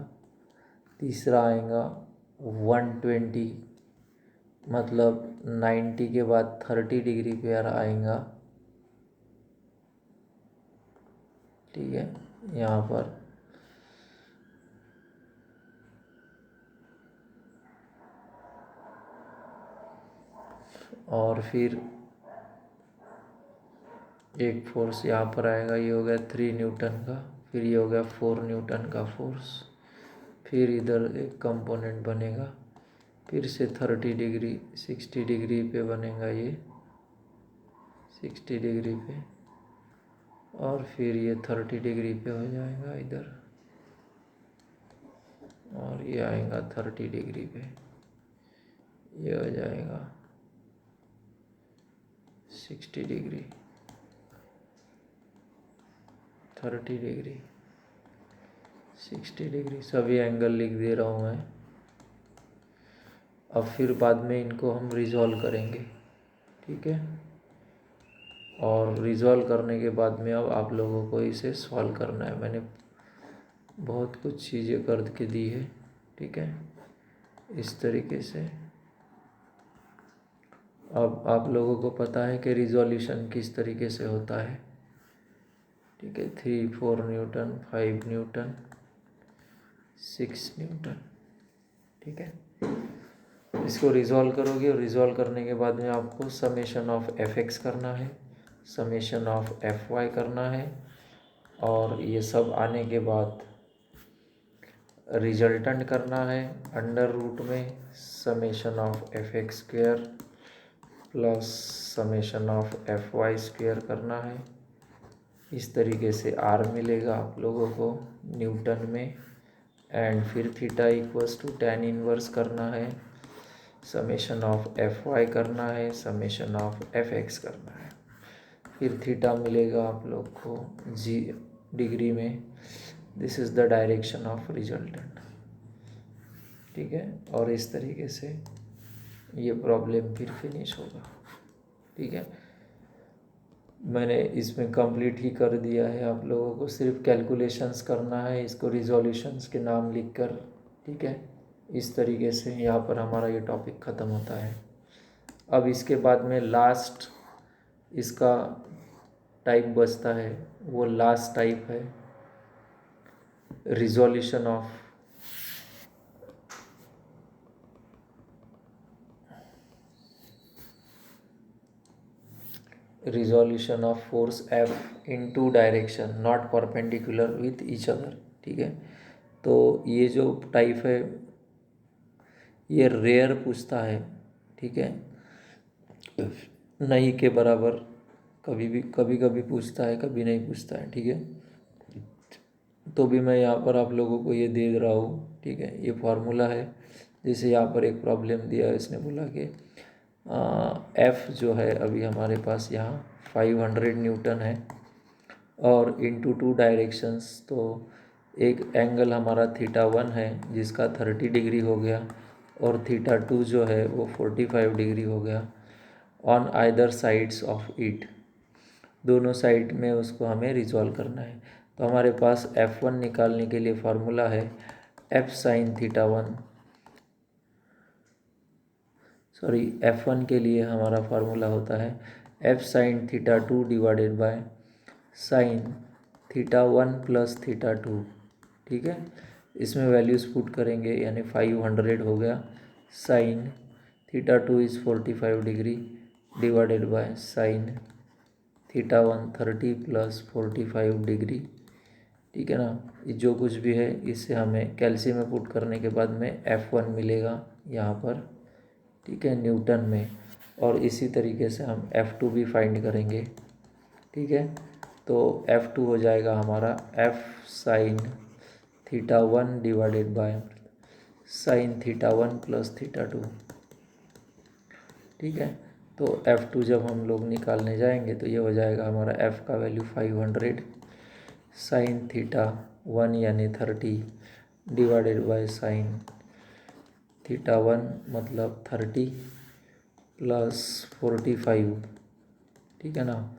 Speaker 1: तीसरा आएगा 120, मतलब 90 के बाद 30 डिग्री पर आएगा। ठीक है, यहाँ पर और फिर एक फोर्स यहाँ पर आएगा, ये हो गया 3 न्यूटन का, फिर ये हो गया 4 न्यूटन का फोर्स, फिर इधर एक कंपोनेंट बनेगा, फिर से 30 डिग्री 60 डिग्री पे बनेगा ये 60 डिग्री पे, और फिर ये 30 डिग्री पे हो जाएगा इधर, और ये आएगा 30 डिग्री पे, ये हो जाएगा 60 डिग्री 30 डिग्री 60 डिग्री, सभी एंगल लिख दे रहा हूँ मैं। अब फिर बाद में इनको हम रिजॉल्व करेंगे। ठीक है, और रिजॉल्व करने के बाद में अब आप लोगों को इसे सॉल्व करना है। मैंने बहुत कुछ चीज़ें करके दी है। ठीक है, इस तरीके से अब आप लोगों को पता है कि रिजॉल्यूशन किस तरीके से होता है। ठीक है, 3 4 न्यूटन 5 न्यूटन 6 न्यूटन। ठीक है, इसको रिजॉल्व करोगे और रिजॉल्व करने के बाद में आपको समेशन ऑफ एफ एक्स करना है, समेशन ऑफ एफ वाई करना है, और ये सब आने के बाद रिजल्टेंट करना है अंडर रूट में summation of F X square plus summation of F Y square करना है। इस तरीके से आर मिलेगा आप लोगों को न्यूटन में, एंड फिर theta equals to tan inverse करना है, समेशन ऑफ एफ वाई करना है, समेशन ऑफ एफ एक्स करना है। फिर थीटा मिलेगा आप लोग को जी डिग्री में। This is the direction of resultant, ठीक है। और इस तरीके से ये प्रॉब्लम फिर फिनिश होगा, ठीक है। मैंने इसमें कंप्लीट ही कर दिया है, आप लोगों को सिर्फ कैलकुलेशंस करना है, इसको रिजोल्यूशंस के नाम लिखकर, ठीक है। इस तरीके से यहाँ पर हमारा ये टॉपिक ख़त्म होता है। अब इसके बाद में लास्ट इसका टाइप बचता है, वो लास्ट टाइप है resolution of force F in two direction not perpendicular with each other, ठीक है। तो ये जो टाइप है ये रेयर पूछता है, ठीक है, नहीं के बराबर कभी कभी पूछता है, कभी नहीं पूछता है, ठीक है। तो भी मैं यहाँ पर आप लोगों को ये दे रहा हूँ, ठीक है। ये फार्मूला है, जैसे यहाँ पर एक प्रॉब्लम दिया है, इसने बोला कि एफ जो है अभी हमारे पास यहाँ 500 न्यूटन है और इनटू टू डायरेक्शंस, तो एक एंगल हमारा θ1 है जिसका 30 डिग्री हो गया और θ2 जो है वो 45 डिग्री हो गया on either sides of it, दोनों साइड में उसको हमें रिजॉल्व करना है। तो हमारे पास F1 निकालने के लिए फार्मूला है F sin θ1, सॉरी F1 के लिए हमारा फार्मूला होता है F sin θ2 divided by sine θ1 plus θ2, ठीक है। इसमें वैल्यूज़ पुट करेंगे, यानी 500 हो गया sine θ2 is 45 degree divided by sine θ1 30 plus 45 degree, ठीक है ना। ये जो कुछ भी है इससे हमें कैल्शियम में पुट करने के बाद में F1 मिलेगा यहाँ पर, ठीक है, न्यूटन में। और इसी तरीके से हम F2 भी फाइंड करेंगे, ठीक है। तो F2 हो जाएगा हमारा F sine θ1 divided by sine θ1 plus θ2, ठीक है। तो F2 जब हम लोग निकालने जाएंगे तो ये हो जाएगा हमारा F का वैल्यू 500 साइन θ1 यानी 30 डिवाइडेड बाय साइन θ1 मतलब 30 प्लस 45, ठीक है ना।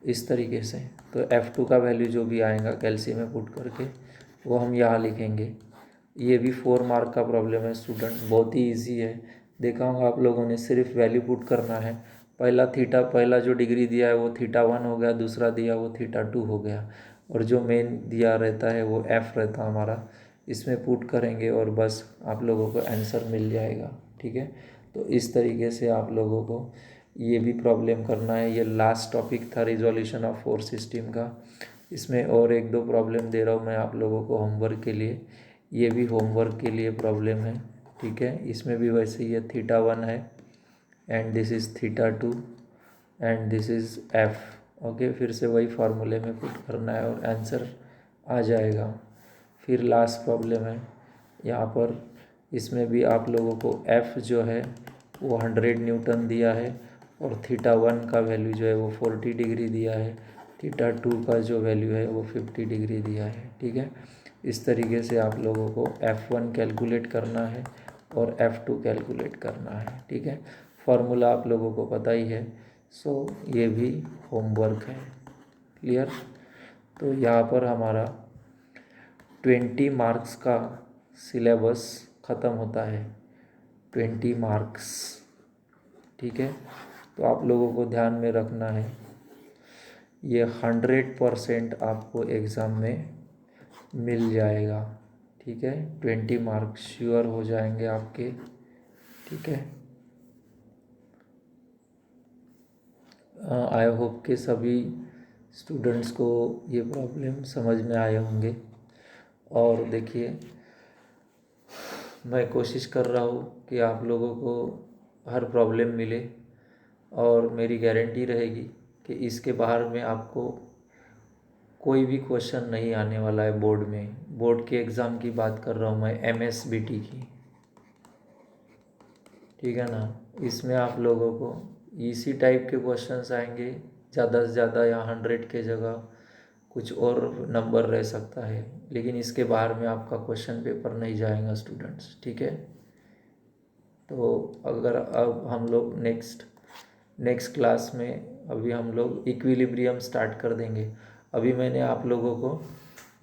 Speaker 1: इस तरीके से तो F2 का वैल्यू जो भी आएगा कैल्शियम में पुट करके वो हम यहाँ लिखेंगे। ये भी 4 मार्क का प्रॉब्लम है स्टूडेंट, बहुत ही इजी है। देखा होगा आप लोगों ने, सिर्फ वैल्यू पुट करना है। पहला जो डिग्री दिया है वो θ1 हो गया, दूसरा दिया वो θ2 हो गया, और जो मेन दिया रहता है वो F रहता हमारा, इसमें पुट करेंगे और बस आप लोगों को आंसर मिल जाएगा, ठीक है। तो इस तरीके से आप लोगों को ये भी प्रॉब्लम करना है। ये लास्ट टॉपिक था रिजोल्यूशन ऑफ फोर्स सिस्टम का। इसमें और एक दो प्रॉब्लम दे रहा हूँ मैं आप लोगों को होमवर्क के लिए, ये भी होमवर्क के लिए प्रॉब्लम है, ठीक है। इसमें भी वैसे ये θ1 है and this is θ2 and this is F, okay. फिर से वही फार्मूले में पुट करना है और आंसर आ जाएगा। फिर लास्ट प्रॉब्लम है यहाँ पर, इसमें भी आप लोगों को F जो है वो 100 न्यूटन दिया है और θ1 का वैल्यू जो है वो 40 डिग्री दिया है, θ2 का जो वैल्यू है वो 50 डिग्री दिया है, ठीक है। इस तरीके से आप लोगों को F1 कैलकुलेट करना है और F2 कैलकुलेट करना है, ठीक है। फार्मूला आप लोगों को पता ही है, सो ये भी होमवर्क है, क्लियर। तो यहाँ पर हमारा 20 मार्क्स का सिलेबस ख़त्म होता है, 20 मार्क्स, ठीक है। तो आप लोगों को ध्यान में रखना है, ये 100% आपको एग्ज़ाम में मिल जाएगा, ठीक है। 20 मार्क्स श्योर हो जाएंगे आपके, ठीक है। आई होप के सभी स्टूडेंट्स को ये प्रॉब्लम समझ में आए होंगे। और देखिए, मैं कोशिश कर रहा हूँ कि आप लोगों को हर प्रॉब्लम मिले, और मेरी गारंटी रहेगी कि इसके बाहर में आपको कोई भी क्वेश्चन नहीं आने वाला है बोर्ड में। बोर्ड के एग्ज़ाम की बात कर रहा हूँ मैं, MSBT की, ठीक है ना। इसमें आप लोगों को इसी टाइप के क्वेश्चंस आएंगे ज़्यादा से ज़्यादा यहाँ 100 के जगह कुछ और नंबर रह सकता है, लेकिन इसके बाहर में आपका क्वेश्चन पेपर नहीं जाएगा स्टूडेंट्स, ठीक है। तो अगर अब हम लोग नेक्स्ट क्लास में अभी हम लोग इक्विलिब्रियम स्टार्ट कर देंगे। अभी मैंने आप लोगों को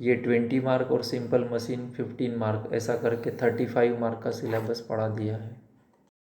Speaker 1: ये 20 मार्क और सिंपल मशीन 15 मार्क ऐसा करके 35 मार्क का सिलेबस पढ़ा दिया है।